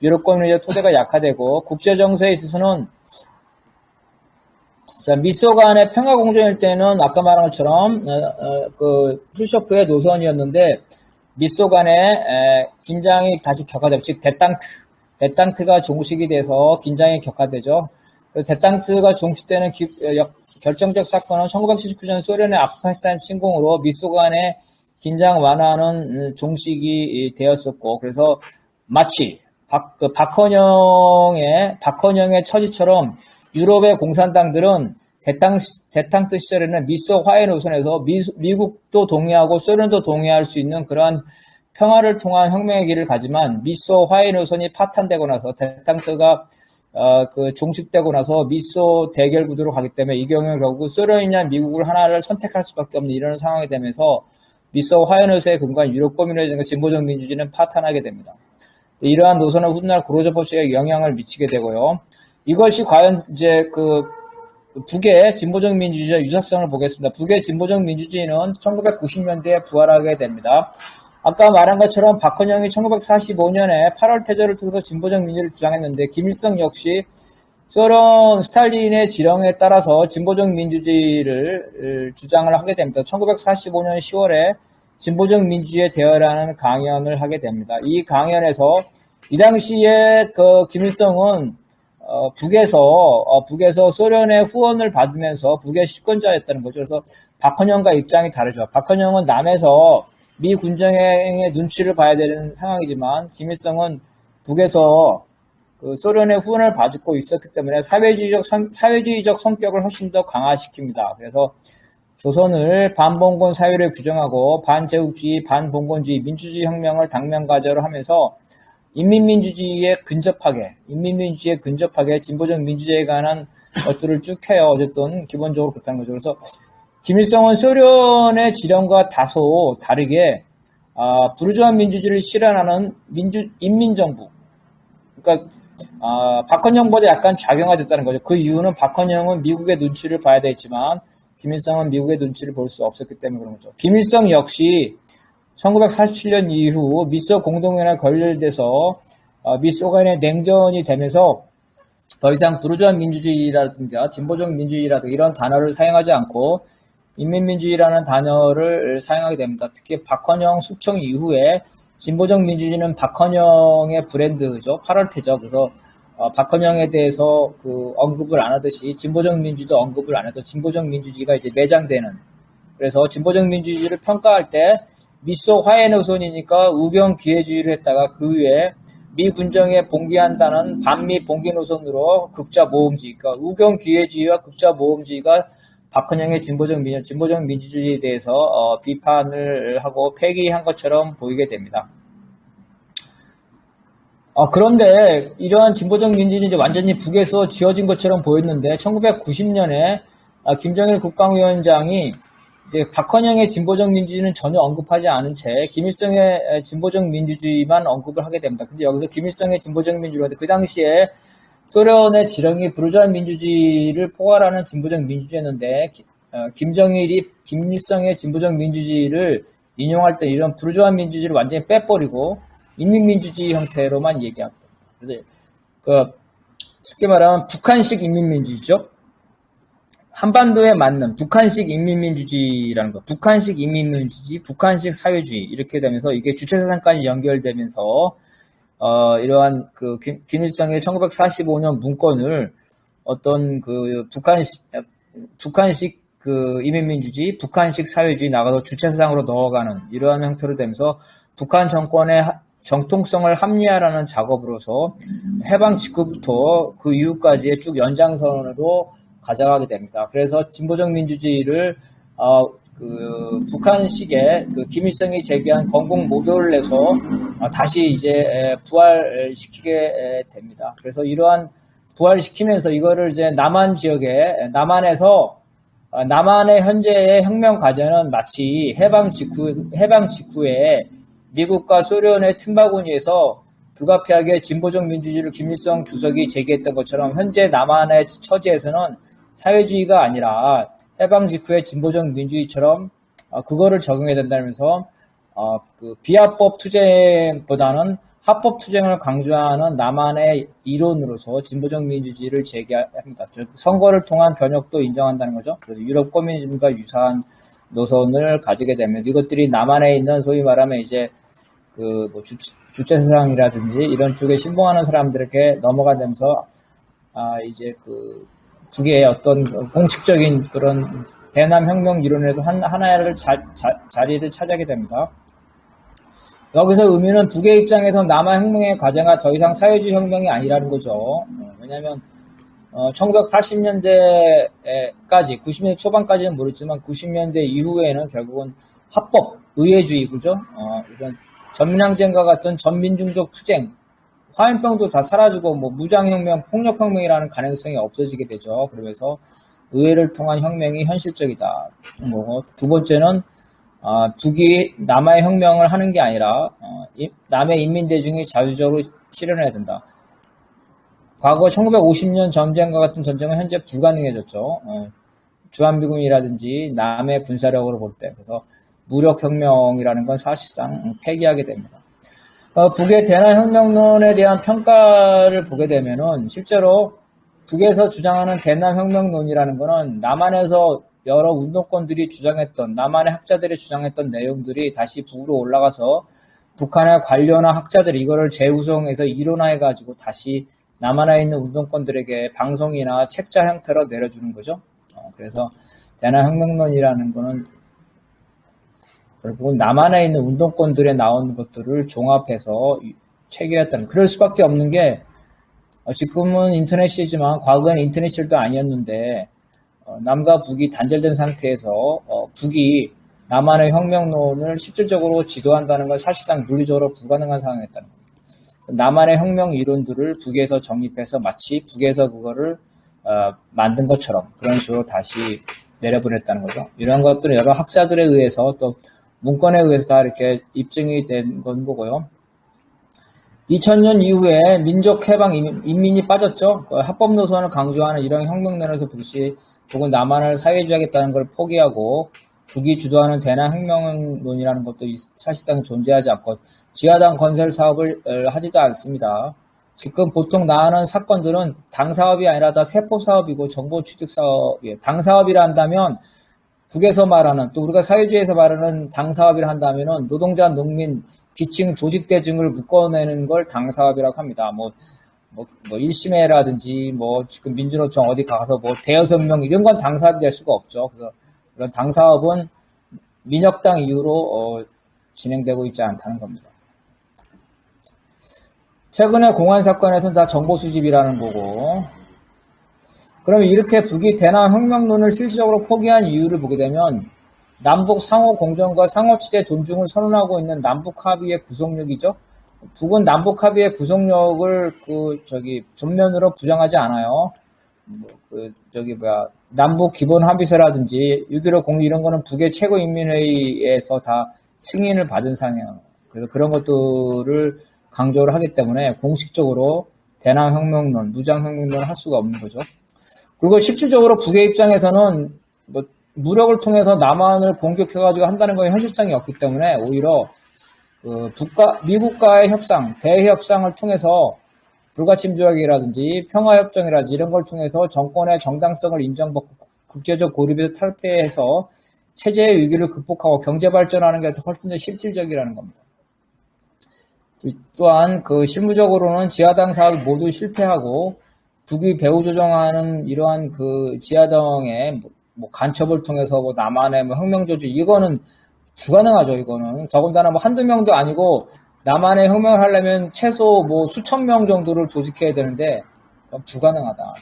유럽 커뮤니즘의 토대가 약화되고 국제정세에 있어서는 미소 간의 평화 공존일 때는 아까 말한 것처럼 프루쇼프의 노선이었는데 미소 간의 긴장이 다시 격화되고 즉 데탕트가 종식이 돼서 긴장이 격화되죠. 데탕트가 종식되는 결정적 사건은 1979년 소련의 아프가니스탄 침공으로 미소 간의 긴장 완화는 종식이 되었었고 그래서 마치 박헌영의 처지처럼 유럽의 공산당들은 데탕트 시절에는 미소 화해 노선에서 미국도 동의하고 소련도 동의할 수 있는 그러한 평화를 통한 혁명의 길을 가지만 미소 화해 노선이 파탄되고 나서 데탕트가 종식되고 나서 미소 대결 구도로 가기 때문에 이 경우는 결국 소련이냐 미국을 하나를 선택할 수밖에 없는 이런 상황이 되면서 미소 화해 노선에 근거한 유럽 커뮤니즘과 진보적 민주주의는 파탄하게 됩니다. 이러한 노선은 훗날 고르바초프에 영향을 미치게 되고요. 이것이 과연 이제 북의 진보적 민주주의의 유사성을 보겠습니다. 북의 진보적 민주주의는 1990년대에 부활하게 됩니다. 아까 말한 것처럼 박헌영이 1945년에 8월 태조를 통해서 진보적 민주를 주장했는데 김일성 역시 소련 스탈린의 지령에 따라서 진보적 민주주의를 주장을 하게 됩니다. 1945년 10월에 진보적 민주주의에 대화라는 강연을 하게 됩니다. 이 강연에서 이 당시에 김일성은 북에서 소련의 후원을 받으면서 북의 집권자였다는 거죠. 그래서 박헌영과 입장이 다르죠. 박헌영은 남에서 미 군정의 눈치를 봐야 되는 상황이지만 김일성은 북에서 그 소련의 후원을 받고 있었기 때문에 사회주의적 성격을 훨씬 더 강화시킵니다. 그래서 조선을 반봉건 사회로 규정하고 반제국주의, 반봉건주의, 민주주의 혁명을 당면과제로 하면서 인민민주주의에 근접하게 진보적 민주주의에 관한 것들을 쭉 해요. 어쨌든 기본적으로 그렇다는 거죠. 그래서 김일성은 소련의 지령과 다소 다르게 부르주아 민주주의를 실현하는 인민정부, 그러니까 박헌영보다 약간 작용화됐다는 거죠. 그 이유는 박헌영은 미국의 눈치를 봐야 되겠지만 김일성은 미국의 눈치를 볼 수 없었기 때문에 그런 거죠. 김일성 역시 1947년 이후 미소 공동회의에 건렬돼서 미소 간의 냉전이 되면서 더 이상 부르주아 민주주의라든가 진보적 민주주의라든가 이런 단어를 사용하지 않고 인민민주주의라는 단어를 사용하게 됩니다. 특히 박헌영 숙청 이후에 진보적 민주주의는 박헌영의 브랜드죠. 파럴테죠. 그래서 박헌영에 대해서 그 언급을 안 하듯이 진보적 민주주의도 언급을 안 해서 진보적 민주주의가 이제 매장되는, 그래서 진보적 민주주의를 평가할 때 미소 화해 노선이니까 우경 기회주의를 했다가 그 위에 미 군정에 봉기한다는 반미 봉기 노선으로 극자 모험주의, 그러니까 우경 기회주의와 극자 모험주의가 박헌영의 진보적 민주주의에 대해서 비판을 하고 폐기한 것처럼 보이게 됩니다. 그런데 이러한 진보적 민주주의는 이제 완전히 북에서 지어진 것처럼 보였는데 1990년에 김정일 국방위원장이 이제 박헌영의 진보적 민주주의는 전혀 언급하지 않은 채 김일성의 진보적 민주주의만 언급을 하게 됩니다. 근데 여기서 김일성의 진보적 민주주의인데 그 당시에 소련의 지령이 부르주아 민주주의를 포괄하는 진보적 민주주의였는데 김정일이 김일성의 진보적 민주주의를 인용할 때 이런 부르주아 민주주의를 완전히 빼버리고 인민민주주의 형태로만 얘기합니다. 그래서 쉽게 말하면 북한식 인민민주주의죠. 한반도에 맞는 북한식 인민민주주의라는 거, 북한식 인민민주주의, 북한식 사회주의 이렇게 되면서 이게 주체사상까지 연결되면서 이러한 그 김일성의 1945년 문건을 어떤 그 북한식 그 인민민주주의, 북한식 사회주의 나가서 주체사상으로 넣어가는 이러한 형태로 되면서 북한 정권의 정통성을 합리화라는 작업으로서 해방 직후부터 그 이후까지의 쭉 연장선으로 가져가게 됩니다. 그래서 진보적 민주주의를 그 북한식의 그 김일성이 제기한 건국 모델을 내서 다시 이제 부활시키게 됩니다. 그래서 이러한 부활시키면서 이거를 이제 남한 지역에 남한에서 남한의 현재의 혁명 과제는 마치 해방 직후에 미국과 소련의 틈바구니에서 불가피하게 진보적 민주주의를 김일성 주석이 제기했던 것처럼 현재 남한의 처지에서는 사회주의가 아니라 해방 직후의 진보적 민주주의처럼 그거를 적용해야 된다면서 그 비합법 투쟁보다는 합법 투쟁을 강조하는 남한의 이론으로서 진보적 민주주의를 제기합니다. 선거를 통한 변혁도 인정한다는 거죠. 그래서 유럽 커뮤니즘과 유사한 노선을 가지게 되면서 이것들이 남한에 있는 소위 말하면 이제 그 뭐 주체사상이라든지 이런 쪽에 신봉하는 사람들에게 넘어가면서 이제 그 북의 어떤 공식적인 그런 대남 혁명 이론에서 하나의 자리를 차지하게 됩니다. 여기서 의미는 북의 입장에서 남한 혁명의 과제가 더 이상 사회주의 혁명이 아니라는 거죠. 왜냐하면 1980년대까지 90년대 초반까지는 모르지만 90년대 이후에는 결국은 합법 의회주의, 그죠? 이런 전민항쟁과 같은 전민중적 투쟁, 화염병도 다 사라지고 뭐 무장혁명, 폭력혁명이라는 가능성이 없어지게 되죠. 그러면서 의회를 통한 혁명이 현실적이다. 거고, 두 번째는 북이 남의 혁명을 하는 게 아니라 남의 인민대중이 자주적으로 실현해야 된다. 과거 1950년 전쟁과 같은 전쟁은 현재 불가능해졌죠. 주한미군이라든지 남의 군사력으로 볼 때. 그래서 무력혁명이라는 건 사실상 폐기하게 됩니다. 북의 대남혁명론에 대한 평가를 보게 되면은 실제로 북에서 주장하는 대남혁명론이라는 거는 남한에서 여러 운동권들이 주장했던, 남한의 학자들이 주장했던 내용들이 다시 북으로 올라가서 북한의 관료나 학자들이 이거를 재구성해서 이론화해가지고 다시 남한에 있는 운동권들에게 방송이나 책자 형태로 내려주는 거죠. 그래서 대남혁명론이라는 거는 그리고 남한에 있는 운동권들에 나온 것들을 종합해서 체계했다는, 그럴 수밖에 없는 게, 지금은 인터넷이지만 과거에는 인터넷 시절도 아니었는데, 남과 북이 단절된 상태에서 북이 남한의 혁명론을 실질적으로 지도한다는 건 사실상 물리적으로 불가능한 상황이었다는 겁니다. 남한의 혁명 이론들을 북에서 정립해서 마치 북에서 그거를 만든 것처럼 그런 식으로 다시 내려보냈다는 거죠. 이런 것들은 여러 학자들에 의해서 또 문건에 의해서 다 이렇게 입증이 된 건 거고요. 2000년 이후에 민족해방 인민이 빠졌죠. 합법 노선을 강조하는 이런 혁명론에서 북은 남한을 사회주의하겠다는 걸 포기하고 북이 주도하는 대남 혁명론이라는 것도 사실상 존재하지 않고 지하당 건설 사업을 하지도 않습니다. 지금 보통 나오는 사건들은 당 사업이 아니라 다 세포 사업이고 정보 취득 사업이에요. 당 사업이라 한다면 북에서 말하는, 또 우리가 사회주의에서 말하는 당 사업이라 한다면은 노동자, 농민, 기층, 조직대중을 묶어내는 걸 당 사업이라고 합니다. 뭐 1심회라든지 지금 민주노총 어디 가서 대여선명 이런 건 당 사업이 될 수가 없죠. 그래서 그런 당 사업은 민혁당 이후로 진행되고 있지 않다는 겁니다. 최근에 공안 사건에서는 다 정보 수집이라는 거고, 그러면 이렇게 북이 대남 혁명론을 실질적으로 포기한 이유를 보게 되면 남북 상호 공존과 상호 취재 존중을 선언하고 있는 남북 합의의 구속력이죠. 북은 남북 합의의 구속력을 전면으로 부정하지 않아요. 남북 기본 합의서라든지 6.15 공리 이런 거는 북의 최고인민회의에서 다 승인을 받은 상이에요. 그래서 그런 것들을 강조를 하기 때문에 공식적으로 대남혁명론, 무장혁명론을 할 수가 없는 거죠. 그리고 실질적으로 북의 입장에서는 무력을 통해서 남한을 공격해가지고 한다는 건 현실성이 없기 때문에 오히려 미국과의 협상, 대협상을 통해서 불가침 조약이라든지 평화협정이라든지 이런 걸 통해서 정권의 정당성을 인정받고 국제적 고립에서 탈피해서 체제의 위기를 극복하고 경제 발전하는 게 훨씬 더 실질적이라는 겁니다. 또한 실무적으로는 지하당 사업이 모두 실패하고 북이 배후 조정하는 이러한 지하당의 간첩을 통해서 남한의 혁명 조직, 이거는 불가능하죠. 이거는 더군다나 한두 명도 아니고 남한의 혁명을 하려면 최소 수천 명 정도를 조직해야 되는데 불가능하다.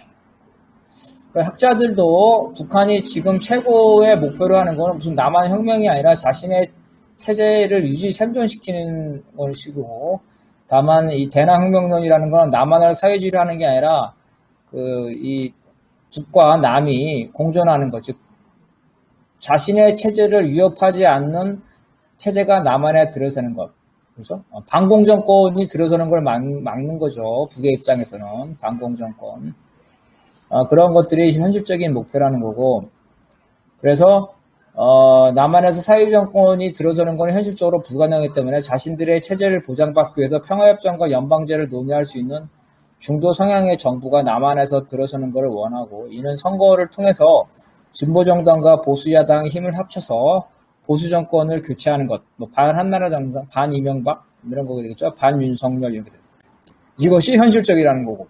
학자들도 북한이 지금 최고의 목표로 하는 거는 무슨 남한 혁명이 아니라 자신의 체제를 생존시키는 것이고, 다만 이 대남혁명론이라는 건 남한을 사회주의로 하는 게 아니라 이 북과 남이 공존하는 것, 즉 자신의 체제를 위협하지 않는 체제가 남한에 들어서는 것, 그렇죠? 반공정권이 들어서는 걸 막는 거죠. 북의 입장에서는 반공정권. 그런 것들이 현실적인 목표라는 거고, 그래서 남한에서 사회정권이 들어서는 건 현실적으로 불가능하기 때문에 자신들의 체제를 보장받기 위해서 평화협정과 연방제를 논의할 수 있는 중도 성향의 정부가 남한에서 들어서는 것을 원하고, 이는 선거를 통해서 진보정당과 보수야당의 힘을 합쳐서 보수정권을 교체하는 것, 반한나라 정당, 반 이명박 이런 거가 되겠죠. 반 윤석열 이렇게 됩니다. 이것이 현실적이라는 거고,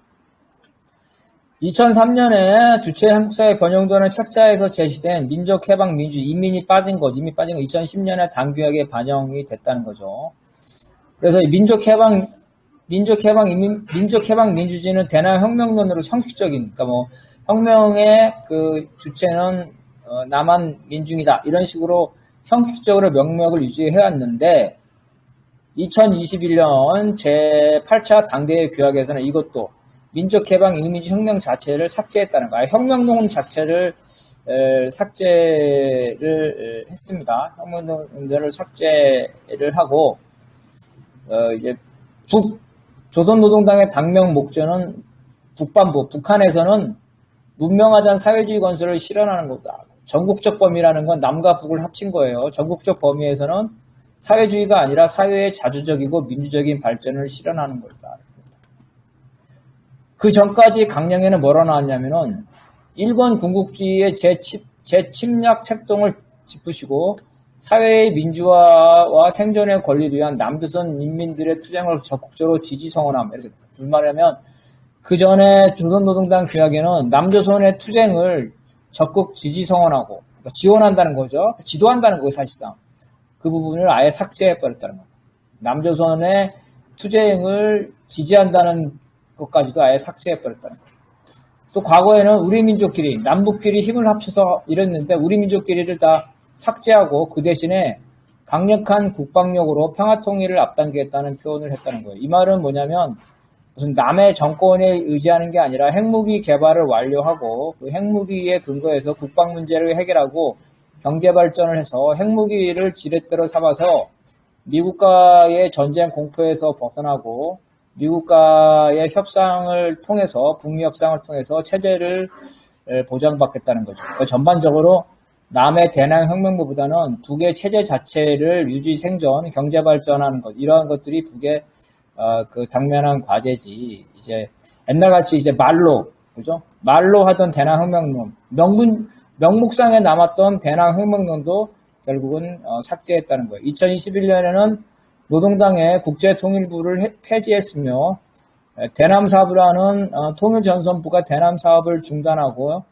2003년에 주체 한국사회 번영도는 책자에서 제시된 민족해방 민주주의, 이미 빠진 것 2010년에 당규약에 반영이 됐다는 거죠. 그래서 민족해방 민주주의는 대남혁명론으로 형식적인, 혁명의 주체는 남한 민중이다, 이런 식으로 형식적으로 명맥을 유지해왔는데 2021년 제8차 당대회 규약에서는 이것도 민족해방 인민주혁명 자체를 삭제했다는 거예요. 혁명론 자체를 삭제를 했습니다. 혁명론을 삭제를 하고 이제 조선노동당의 당명 목전은 북반부, 북한에서는 문명하자는 사회주의 건설을 실현하는 거다. 전국적 범위라는 건 남과 북을 합친 거예요. 전국적 범위에서는 사회주의가 아니라 사회의 자주적이고 민주적인 발전을 실현하는 거다. 그 전까지 강령에는 뭐라 나왔냐면은 일본 군국주의의 재침략 책동을 짚으시고 사회의 민주화와 생존의 권리를 위한 남조선 인민들의 투쟁을 적극적으로 지지 성원함. 이렇게 말하면 그 전에 조선노동당 규약에는 남조선의 투쟁을 적극 지지 성원하고 지원한다는 거죠. 지도한다는 거예요, 사실상. 그 부분을 아예 삭제해버렸다는 겁니다. 남조선의 투쟁을 지지한다는 것까지도 아예 삭제해버렸다는 겁니다. 또 과거에는 우리 민족끼리, 남북끼리 힘을 합쳐서 이랬는데 우리 민족끼리를 다 삭제하고 그 대신에 강력한 국방력으로 평화통일을 앞당기겠다는 표현을 했다는 거예요. 이 말은 뭐냐면 무슨 남의 정권에 의지하는 게 아니라 핵무기 개발을 완료하고 그 핵무기에 근거해서 국방 문제를 해결하고 경제 발전을 해서 핵무기를 지렛대로 삼아서 미국과의 전쟁 공포에서 벗어나고 미국과의 협상을 통해서 북미 협상을 통해서 체제를 보장받겠다는 거죠. 그러니까 전반적으로 남의 대남 혁명보다는 북의 체제 자체를 유지 생존, 경제 발전하는 것 이러한 것들이 북의 그 당면한 과제지. 이제 옛날같이 이제 말로 그죠? 말로 하던 대남 혁명론, 명목상에 남았던 대남 혁명론도 결국은 삭제했다는 거예요. 2021년에는 노동당의 국제통일부를 폐지했으며 대남 사업을 하는 통일전선부가 대남 사업을 중단하고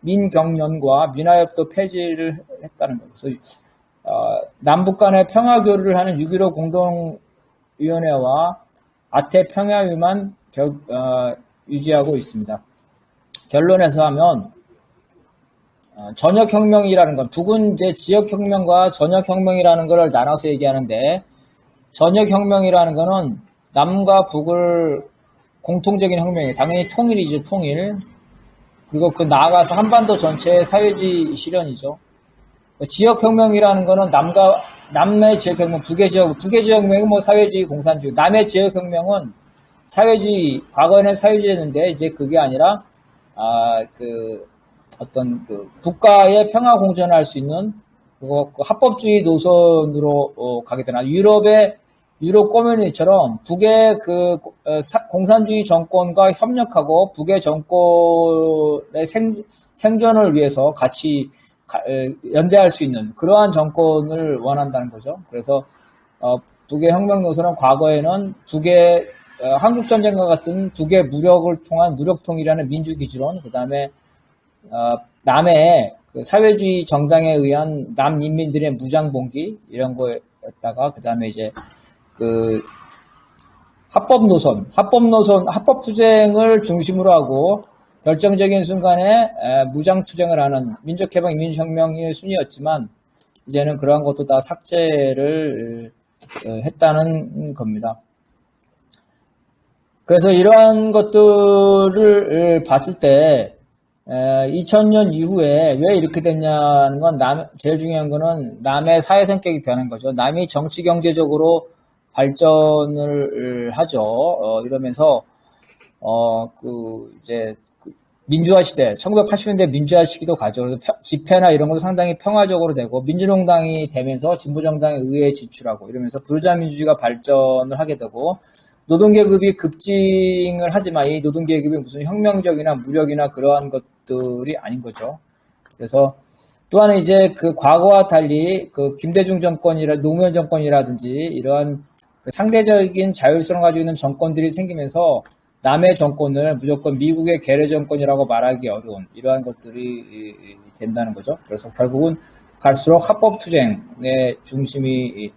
민경련과 민화협도 폐지를 했다는 거예요. 그래서 남북 간의 평화 교류를 하는 6.15 공동위원회와 아태 평화위만 유지하고 있습니다. 결론에서 하면 전역혁명이라는 건 북은 이제 지역혁명과 전역혁명이라는 걸 나눠서 얘기하는데 전역혁명이라는 거는 남과 북을 공통적인 혁명이에요. 당연히 통일이죠, 통일. 그리고 그 나아가서 한반도 전체의 사회주의 실현이죠. 지역혁명이라는 거는 남의 지역혁명, 북의 지역혁명은 뭐 사회주의, 공산주의. 남의 지역혁명은 사회주의, 과거에는 사회주의였는데 이제 그게 아니라 어떤 국가의 평화 공존할 수 있는 그 합법주의 노선으로 가게 되나. 유럽 커뮤니티처럼 북의 공산주의 정권과 협력하고 북의 정권의 생존을 위해서 같이 연대할 수 있는 그러한 정권을 원한다는 거죠. 그래서 북의 혁명 노선은 과거에는 북의 한국전쟁과 같은 북의 무력을 통한 무력통일이라는 민주기지론, 그 다음에 남의 사회주의 정당에 의한 남인민들의 무장봉기 이런 거였다가 그 다음에 이제 합법투쟁을 중심으로 하고 결정적인 순간에 무장투쟁을 하는 민족해방 민주혁명의 순위였지만 이제는 그러한 것도 다 삭제를 했다는 겁니다. 그래서 이러한 것들을 봤을 때 2000년 이후에 왜 이렇게 됐냐는 건 제일 중요한 거는 남의 사회 성격이 변한 거죠. 남이 정치 경제적으로 발전을 하죠. 이러면서 이제 민주화 시대, 1980년대 민주화 시기도 가죠. 그래서 집회나 이런 것도 상당히 평화적으로 되고 민주농당이 되면서 진보정당에 의회 진출하고 이러면서 부르주아민주주의가 발전을 하게 되고 노동계급이 급증을 하지만 이 노동계급이 무슨 혁명적이나 무력이나 그러한 것들이 아닌 거죠. 그래서 또한 이제 과거와 달리 김대중 노무현 정권이라든지 이러한 상대적인 자율성을 가지고 있는 정권들이 생기면서 남의 정권을 무조건 미국의 괴뢰 정권이라고 말하기 어려운 이러한 것들이 된다는 거죠. 그래서 결국은 갈수록 합법투쟁의 중심이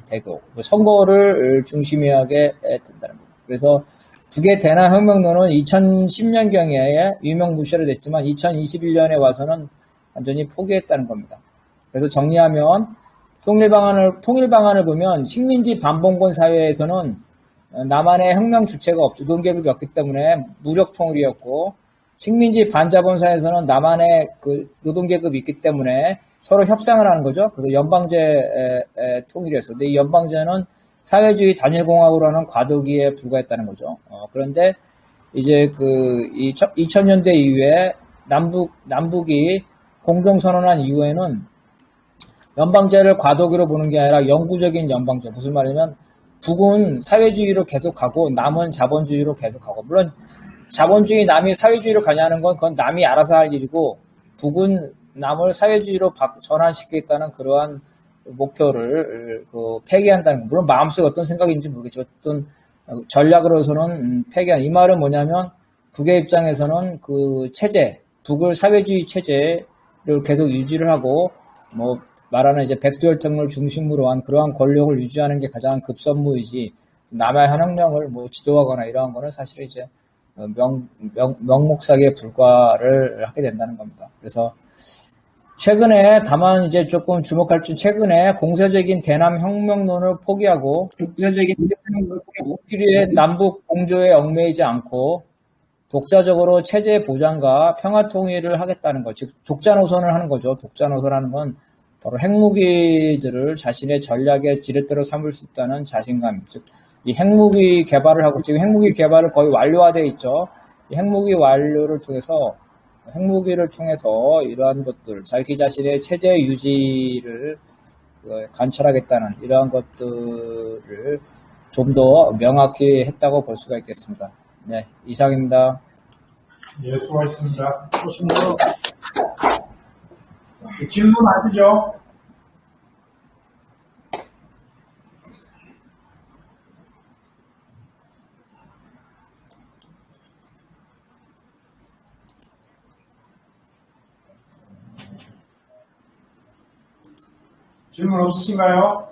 되고 선거를 중심이 하게 된다는 거죠. 그래서 북의 대남 혁명론은 2010년경에 유명무실이 됐지만 2021년에 와서는 완전히 포기했다는 겁니다. 그래서 정리하면 통일 방안을 보면 식민지 반봉건 사회에서는 남한의 혁명 주체가 없죠. 노동계급이 없기 때문에 무력 통일이었고 식민지 반자본 사회에서는 남한의 노동계급이 있기 때문에 서로 협상을 하는 거죠. 그래서 연방제 통일이었어요. 근데 이 연방제는 사회주의 단일공화국으로는 과도기에 불과했다는 거죠. 그런데 이제 2000년대 이후에 남북이 공동선언한 이후에는 연방제를 과도기로 보는 게 아니라 영구적인 연방제. 무슨 말이냐면 북은 사회주의로 계속 가고 남은 자본주의로 계속 가고, 물론 자본주의 남이 사회주의로 가냐는 건 그건 남이 알아서 할 일이고 북은 남을 사회주의로 전환시키겠다는 그러한 목표를 폐기한다는 거. 물론 마음속에 어떤 생각인지 모르겠지만 어떤 전략으로서는 폐기한. 이 말은 뭐냐면 북의 입장에서는 북을 사회주의 체제를 계속 유지를 하고 말하는 이제 백두혈통을 중심으로 한 그러한 권력을 유지하는 게 가장 급선무이지, 남의 혁명을 뭐 지도하거나 이러한 거는 사실 이제 명목상의 불과를 하게 된다는 겁니다. 그래서 최근에 다만 이제 조금 주목할 점, 최근에 공세적인 대남 혁명론을 포기하고 필요의 남북 공조에 얽매이지 않고 독자적으로 체제 보장과 평화 통일을 하겠다는 것, 즉 독자 노선을 하는 거죠. 독자 노선하는 건 바로 핵무기들을 자신의 전략의 지렛대로 삼을 수 있다는 자신감, 즉 이 핵무기 개발을 하고, 지금 핵무기 개발을 거의 완료화되어 있죠. 이 핵무기 완료를 통해서, 핵무기를 통해서 이러한 것들, 자기 자신의 체제 유지를 관철하겠다는 이러한 것들을 좀 더 명확히 했다고 볼 수가 있겠습니다. 네, 이상입니다. 예, 수고하셨습니다. 질문 하시죠? 질문 없으신가요?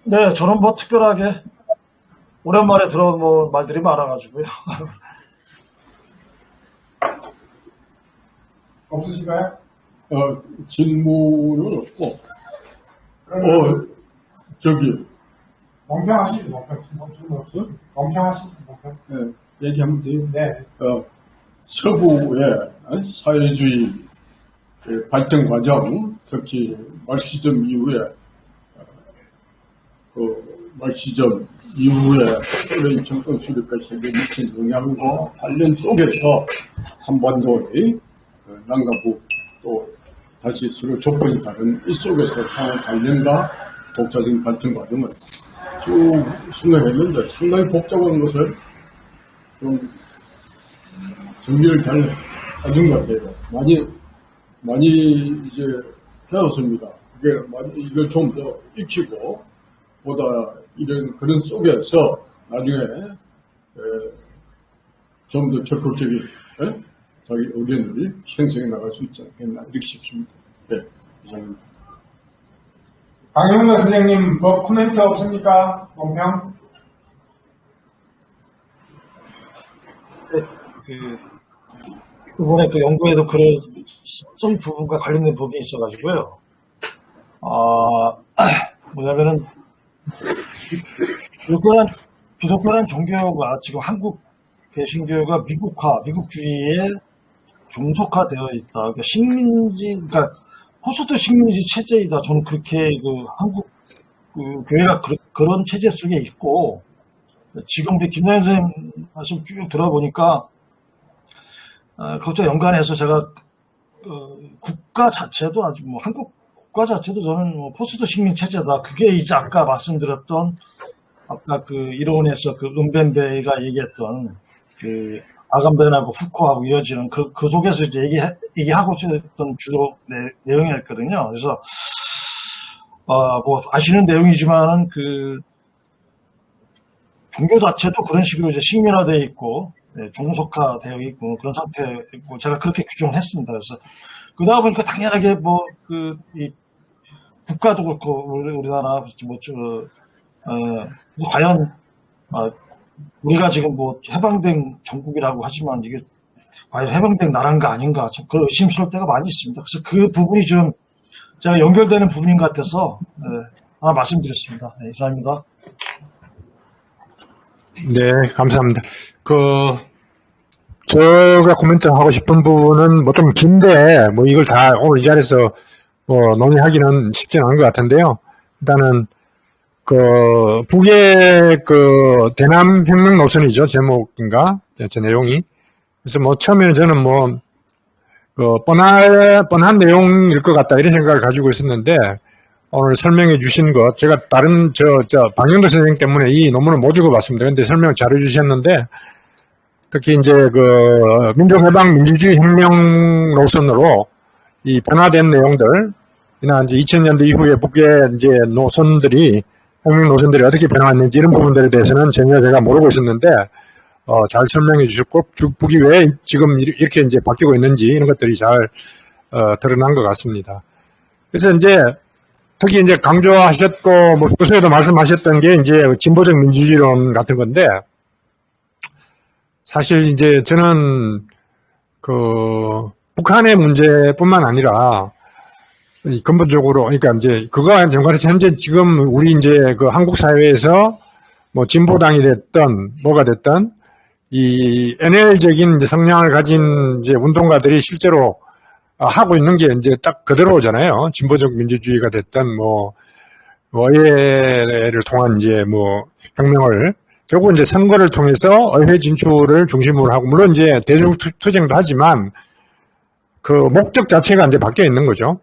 네, 저는 뭐 특별하게 오랜만에 들어온 뭐 말들이 많아가지고요. 없으신가요? 질문은 없고, 저기, 멍평하시죠, 질문 없어? 멍평하시죠, 멍평. 네, 얘기하면 돼요. 네. 서부의 사회주의 발전 과정, 특히 말시즘 이후에, 말시즘 이후에 소련 정권 수립과 세계에 미친 영향과 관련 속에서 한반도의 남과 또 다시 서로 조건이 다른 이 속에서 상호 관련과 독자적인 발전 과정을 쭉 생각했는데 상당히 복잡한 것을 좀 정리를 잘 해준 것 같아요. 많이 이제 배웠습니다. 이걸 좀 더 익히고 보다 그런 속에서 나중에 좀 더 적극적인 자기 의견을 형성해 나갈 수 있지 않겠나 이렇게 싶습니다. 네, 이상입니다. 강영래 선생님 뭐 코멘트 없습니까? 멍평? 이번에 그 연구에도 글을 쓴 부분과 관련된 부분이 있어가지고요. 뭐냐면은 기독교란 종교가 지금 한국 개신교가 미국주의에 종속화되어 있다. 그러니까 그러니까 포스트 식민지 체제이다. 저는 그렇게 한국 교회가 그런 체제 속에 있고, 지금 김나연 선생님 말씀 쭉 들어보니까 그것과 연관해서 제가 국가 자체도 아주 한국 국가 자체도 저는 포스트 식민 체제다. 그게 이제 아까 말씀드렸던 아까 이론에서 은벤베이가 얘기했던 아감벤하고 후코하고 이어지는 그 속에서 이제 얘기하고 있었던 주로 내용이었거든요. 그래서 뭐 아시는 내용이지만은 종교 자체도 그런 식으로 이제 식민화되어 있고 종속화되어 있고 그런 상태고 제가 그렇게 규정을 했습니다. 그래서 그러다 보니까 당연하게 이 국가도 그렇고 우리나라 과연 우리가 지금 해방된 전국이라고 하지만 이게 과연 해방된 나라인가 아닌가 참 그런 의심스러울 때가 많이 있습니다. 그래서 그 부분이 좀 제가 연결되는 부분인 것 같아서 하나 말씀드렸습니다. 네, 이상입니다. 네, 감사합니다. 제가 코멘트 하고 싶은 부분은 좀 긴데, 이걸 다 오늘 이 자리에서 논의하기는 쉽지는 않은 것 같은데요. 일단은, 북의 대남 혁명 노선이죠. 제목인가? 제 내용이. 그래서 처음에는 저는 뻔한 내용일 것 같다, 이런 생각을 가지고 있었는데, 오늘 설명해 주신 것, 제가 다른, 박영도 선생님 때문에 이 논문을 못 읽어봤습니다. 근데 설명을 잘 해주셨는데, 특히 이제 민족해방 민주주의 혁명 노선으로 이 변화된 내용들이나 이제 2000년대 이후에 북의 이제 혁명 노선들이 어떻게 변화했는지 이런 부분들에 대해서는 전혀 제가 모르고 있었는데, 잘 설명해 주셨고, 북이 왜 지금 이렇게 이제 바뀌고 있는지 이런 것들이 잘, 드러난 것 같습니다. 그래서 이제, 특히 이제 강조하셨고, 뭐, 교수에도 말씀하셨던 게 이제 진보적 민주주의론 같은 건데, 사실 이제 저는 북한의 문제뿐만 아니라, 근본적으로, 그러니까 이제 그거와 연관해서 현재 지금 우리 이제 한국 사회에서 뭐 진보당이 됐든 뭐가 됐든 이 NL적인 이제 성향을 가진 이제 운동가들이 실제로 하고 있는 게 이제 딱 그대로잖아요. 진보적 민주주의가 됐든 뭐 의회를 통한 이제 뭐 혁명을 결국 이제 선거를 통해서 의회 진출을 중심으로 하고 물론 이제 대중투쟁도 하지만 그 목적 자체가 이제 바뀌어 있는 거죠.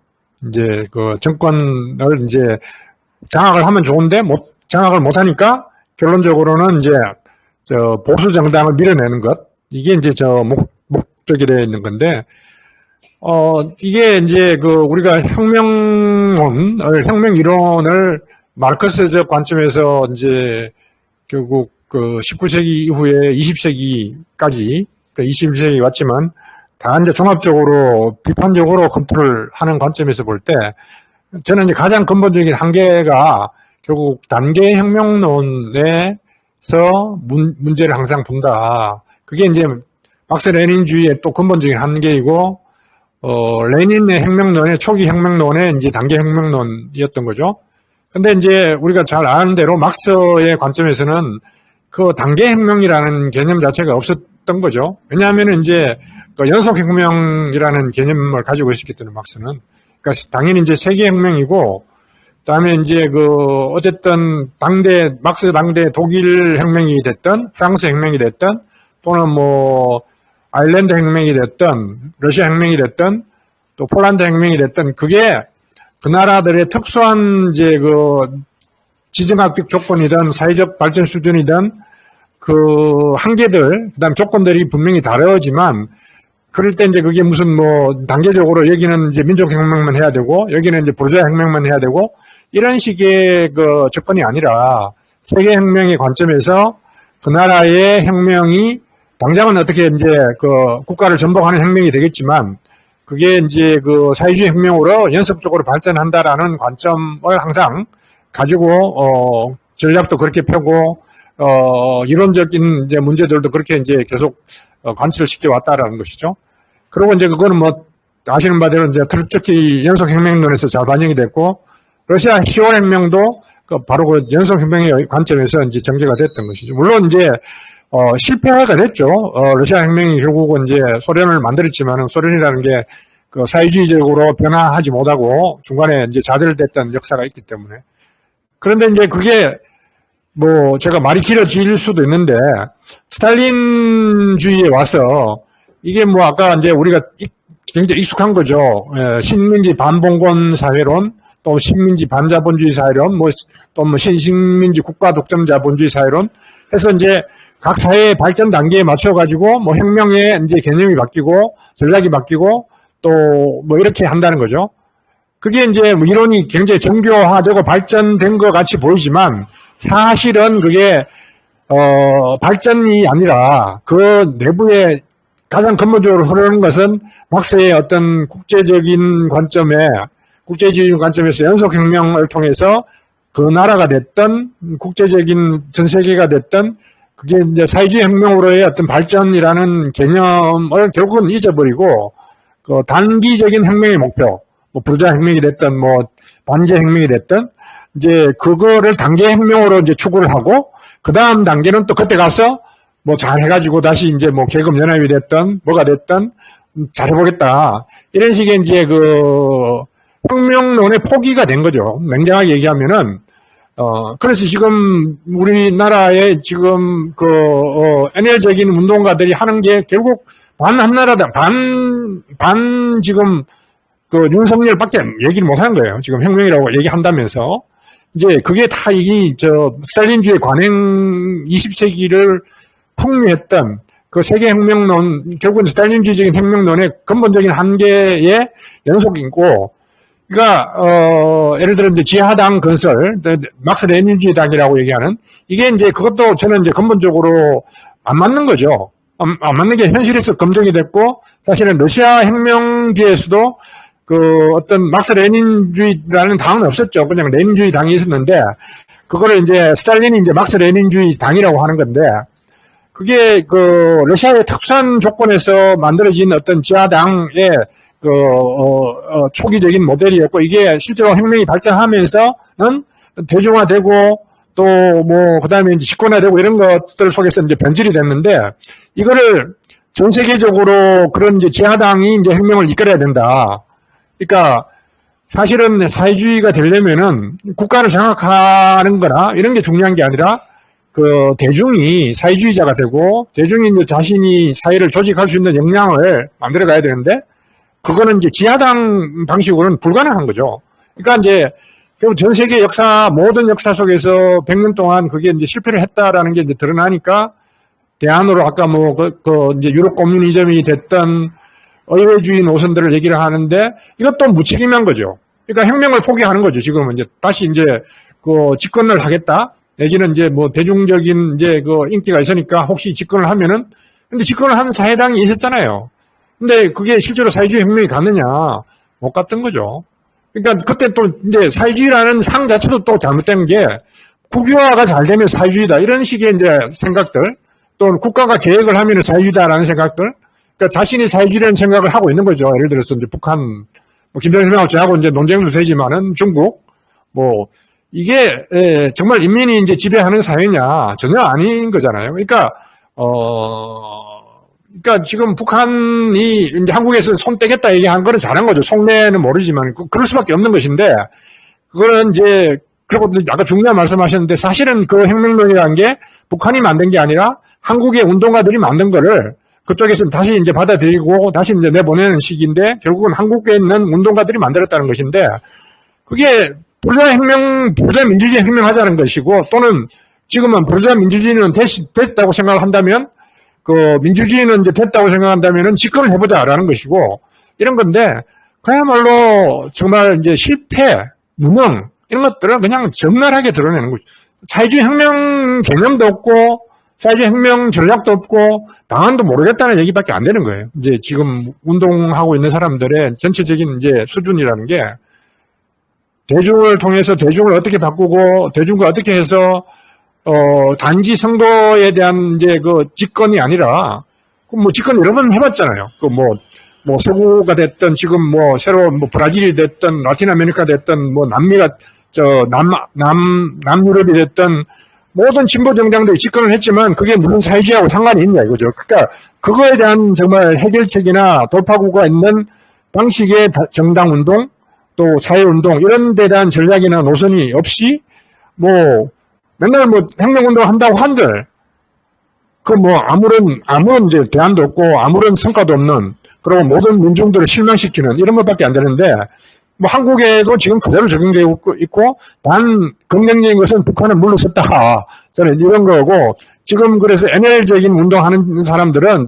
이제 정권을 이제 장악을 하면 좋은데 장악을 못 하니까 결론적으로는 이제 보수 정당을 밀어내는 것 이게 이제 목적이 되어 있는 건데 이게 이제 우리가 혁명 이론을 마르크스적 관점에서 이제 결국 19세기 이후에 20세기까지 21세기 왔지만 다 이제 종합적으로 비판적으로 검토를 하는 관점에서 볼 때 저는 이제 가장 근본적인 한계가 결국 단계 혁명론에서 문제를 항상 본다. 그게 이제 막스 레닌주의의 또 근본적인 한계이고 레닌의 혁명론의 초기 혁명론의 이제 단계 혁명론이었던 거죠. 근데 이제 우리가 잘 아는 대로 막스의 관점에서는 그 단계 혁명이라는 개념 자체가 없었던 거죠. 왜냐하면 이제 연속혁명이라는 개념을 가지고 있었기 때문에 막스는 그러니까 당연히 이제 세계혁명이고 그다음에 이제 어쨌든 막스 당대 독일 혁명이 됐든 프랑스 혁명이 됐든 또는 뭐 아일랜드 혁명이 됐든 러시아 혁명이 됐든 또 폴란드 혁명이 됐든 그게 그 나라들의 특수한 이제 지정학적 조건이든 사회적 발전 수준이든 그 한계들 그다음 조건들이 분명히 다르지만 그럴 때 이제 그게 무슨 뭐 단계적으로 여기는 이제 민족혁명만 해야 되고 여기는 이제 부르주아 혁명만 해야 되고 이런 식의 접근이 아니라 세계혁명의 관점에서 그 나라의 혁명이 당장은 어떻게 이제 국가를 전복하는 혁명이 되겠지만 그게 이제 사회주의 혁명으로 연속적으로 발전한다라는 관점을 항상 가지고 전략도 그렇게 펴고 이론적인 이제 문제들도 그렇게 이제 계속 관철을 시켜왔다라는 것이죠. 그리고 이제 그거는 뭐 아시는 바대로 이제 특히 연속혁명론에서 잘 반영이 됐고 러시아 10월 혁명도 바로 그 연속혁명의 관점에서 이제 전개가 됐던 것이죠. 물론 이제 실패가 됐죠. 러시아 혁명이 결국은 이제 소련을 만들었지만은 소련이라는 게 사회주의적으로 변화하지 못하고 중간에 이제 좌절됐던 역사가 있기 때문에 그런데 이제 그게 뭐 제가 말이 길어질 수도 있는데 스탈린주의에 와서 이게 뭐 아까 이제 우리가 굉장히 익숙한 거죠. 식민지 반봉건 사회론, 또 식민지 반자본주의 사회론, 또 신식민지 국가 독점 자본주의 사회론 해서 이제 각 사회의 발전 단계에 맞춰 가지고 뭐 혁명의 이제 개념이 바뀌고 전략이 바뀌고 또 뭐 이렇게 한다는 거죠. 그게 이제 뭐 이론이 굉장히 정교화되고 발전된 것 같이 보이지만 사실은 그게 발전이 아니라 그 내부에 가장 근본적으로 흐르는 것은 막스의 어떤 국제적인 관점에서 연속혁명을 통해서 그 나라가 됐든 국제적인 전 세계가 됐든 그게 이제 사회주의 혁명으로의 어떤 발전이라는 개념을 결국은 잊어버리고 그 단기적인 혁명의 목표, 뭐 부르주아 혁명이 됐든 뭐 반제 혁명이 됐든 이제 그거를 단계 혁명으로 이제 추구를 하고 그 다음 단계는 또 그때 가서 뭐 잘 해가지고 다시 이제 뭐 계급 연합이 됐든 뭐가 됐든 잘해보겠다 이런 식의 이제 혁명론의 포기가 된 거죠. 냉정하게 얘기하면은 그래서 지금 우리나라에 지금 NL적인 운동가들이 하는 게 결국 한나라당 지금 윤석열밖에 얘기를 못 하는 거예요. 지금 혁명이라고 얘기한다면서 이제 그게 다 스탈린주의 관행 20세기를 풍미했던 그 세계혁명론, 결국은 스탈린주의적인 혁명론의 근본적인 한계의 연속이고, 그러니까, 예를 들어 이제 지하당 건설, 막스 레닌주의당이라고 얘기하는, 이게 이제 그것도 저는 이제 근본적으로 안 맞는 거죠. 안 맞는 게 현실에서 검증이 됐고, 사실은 러시아 혁명 뒤에서도 어떤 막스 레닌주의라는 당은 없었죠. 그냥 레닌주의 당이 있었는데, 그거를 이제 스탈린이 이제 막스 레닌주의 당이라고 하는 건데, 그게 러시아의 특수한 조건에서 만들어진 어떤 지하당의 초기적인 모델이었고, 이게 실제로 혁명이 발전하면서는 대중화되고, 또 그다음에 이제 집권화되고 이런 것들 속에서 이제 변질이 됐는데, 이거를 전 세계적으로 그런 이제 지하당이 이제 혁명을 이끌어야 된다. 그러니까 사실은 사회주의가 되려면은 국가를 장악하는 거나 이런 게 중요한 게 아니라 대중이 사회주의자가 되고 대중이 이제 자신이 사회를 조직할 수 있는 역량을 만들어 가야 되는데 그거는 이제 지하당 방식으로는 불가능한 거죠. 그러니까 이제 결국 전 세계 역사, 모든 역사 속에서 100년 동안 그게 이제 실패를 했다라는 게 이제 드러나니까 대안으로 아까 이제 유럽 코뮤니즘이 됐던 의회주의 노선들을 얘기를 하는데 이것도 무책임한 거죠. 그러니까 혁명을 포기하는 거죠. 지금은 이제 다시 이제 집권을 하겠다. 내지는 이제 대중적인 이제 인기가 있으니까 혹시 집권을 하면은 근데 집권을 하는 사회당이 있었잖아요. 근데 그게 실제로 사회주의 혁명이 갔느냐? 못 갔던 거죠. 그러니까 그때 또 이제 사회주의라는 상 자체도 또 잘못된 게 국유화가 잘 되면 사회주의다 이런 식의 이제 생각들 또 국가가 계획을 하면 사회주의다라는 생각들 그러니까 자신이 사회주의라는 생각을 하고 있는 거죠. 예를 들어서 이제 북한 김정일하고 저하고 이제 논쟁도 되지만은 중국 이게 정말 인민이 이제 지배하는 사회냐 전혀 아닌 거잖아요. 그러니까 지금 북한이 이제 한국에서 손 떼겠다 얘기한 거는 잘한 거죠. 속내는 모르지만 그럴 수밖에 없는 것인데 그거는 이제 그리고 아까 중요한 말씀하셨는데 사실은 그 혁명론이라는 게 북한이 만든 게 아니라 한국의 운동가들이 만든 거를 그쪽에서 다시 이제 받아들이고 다시 이제 내보내는 식인데 결국은 한국에 있는 운동가들이 만들었다는 것인데 그게 부르주아 민주주의 혁명하자는 것이고 또는 지금은 부르주아 민주주의는 됐다고 생각을 한다면 민주주의는 이제 됐다고 생각한다면은 집권을 해보자라는 것이고 이런 건데 그야말로 정말 이제 실패, 무능 이런 것들을 그냥 적나라하게 드러내는 거죠. 사회주의 혁명 개념도 없고 사회주의 혁명 전략도 없고 방안도 모르겠다는 얘기밖에 안 되는 거예요. 이제 지금 운동하고 있는 사람들의 전체적인 이제 수준이라는 게 대중을 통해서 대중을 어떻게 바꾸고 대중과 어떻게 해서 단지 선거에 대한 이제 집권이 아니라 집권 여러 번 해봤잖아요. 서구가 됐든 지금 새로 브라질이 됐든 라틴 아메리카 됐든 남미가 남유럽이 됐든 모든 진보 정당들이 집권을 했지만 그게 무슨 사회주의하고 상관이 있냐 이거죠. 그러니까 그거에 대한 정말 해결책이나 돌파구가 있는 방식의 정당 운동 또 사회 운동 이런 데 대한 전략이나 노선이 없이 맨날 혁명 운동 한다고 한들 아무런 이제 대안도 없고 아무런 성과도 없는 그리고 모든 민중들을 실망시키는 이런 것밖에 안 되는데 한국에도 지금 그대로 적용되고 있고 단 긍정적인 것은 북한은 물러섰다. 저는 이런 거고 지금 그래서 NL적인 운동하는 사람들은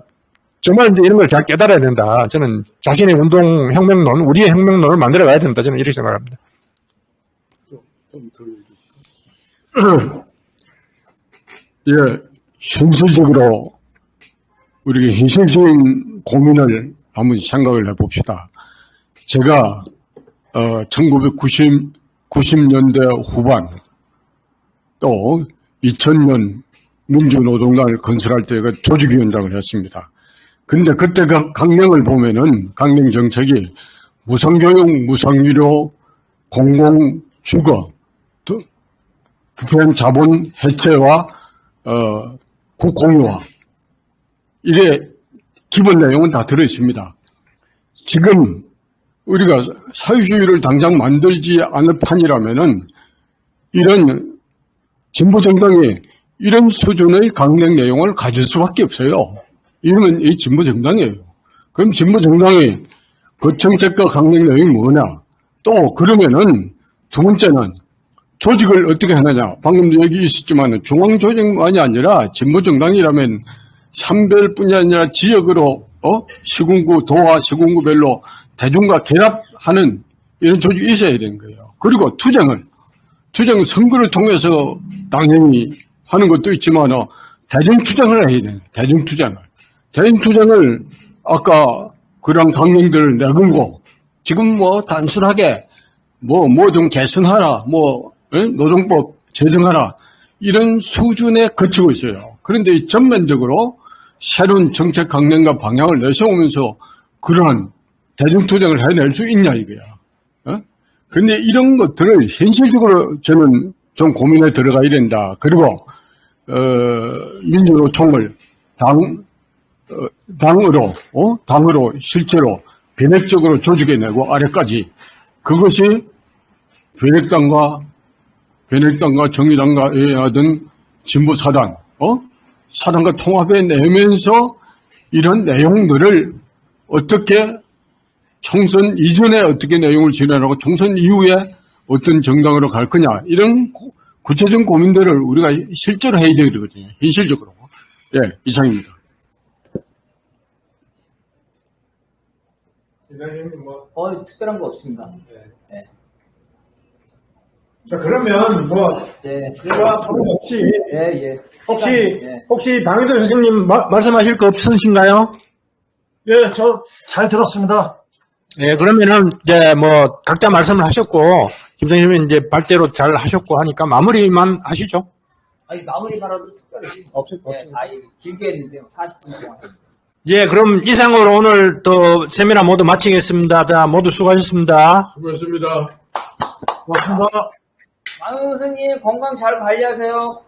정말 이제 이런 걸 잘 깨달아야 된다. 저는 자신의 운동 혁명론, 우리의 혁명론을 만들어 가야 된다. 저는 이렇게 생각합니다. 예, 현실적으로 우리가 현실적인 고민을 한번 생각을 해봅시다. 제가 1990년대 후반 또 2000년 민주노동당을 건설할 때 조직위원장을 했습니다. 근데 그때 강령을 보면은 강령 정책이 무상교육, 무상위료, 공공주거, 국회의원 자본 해체와 국공유화 이게 기본 내용은 다 들어있습니다. 지금 우리가 사회주의를 당장 만들지 않을 판이라면은 이런 진보정당이 이런 수준의 강령 내용을 가질 수밖에 없어요. 이러면 이 진보정당이에요. 그럼 진보정당이 그 정책과 강령 내용이 뭐냐? 또 그러면은 두 번째는 조직을 어떻게 하느냐? 방금도 얘기 있었지만 중앙조직만이 아니라 진보정당이라면 산별뿐이 아니라 지역으로 시군구, 도와 시군구별로 대중과 결합하는 이런 조직이 있어야 되는 거예요. 그리고 투쟁은 선거를 통해서 당연히 하는 것도 있지만 대중투쟁을 해야 돼요. 대중투쟁을 아까 그런 강령들을 내걸고 지금 뭐 단순하게 뭐 좀 개선하라, 노동법 제정하라, 이런 수준에 그치고 있어요. 그런데 전면적으로 새로운 정책 강령과 방향을 내세우면서 그러한 대중투쟁을 해낼 수 있냐, 이거야. 근데 이런 것들을 현실적으로 저는 좀 고민에 들어가야 된다. 그리고, 민주노총을 당으로 실제로 변혁적으로 조직해내고 아래까지 그것이 변혁당과 정의당과 하던 진보 사단과 통합해 내면서 이런 내용들을 어떻게 총선 이전에 어떻게 내용을 진행하고 총선 이후에 어떤 정당으로 갈 거냐, 이런 구체적인 고민들을 우리가 실제로 해야 되거든요. 현실적으로. 예, 이상입니다. 기자님 뭐. 특별한 거 없습니다. 네. 자, 그러면 네. 제가 토론 없이 예. 혹시 방윤도 선생님 말씀하실 거 없으신가요? 예, 저 잘 들었습니다. 예, 그러면은 이제 뭐 각자 말씀을 하셨고 김정희님은 이제 발대로 잘 하셨고 하니까 마무리만 하시죠. 아니, 마무리 말아도 특별히. 없이 길게 했는데 40분 동안. 예, 그럼 이상으로 오늘 또 세미나 모두 마치겠습니다. 자, 모두 수고하셨습니다. 수고하셨습니다. 고맙습니다. 만우 선생님 건강 잘 관리하세요.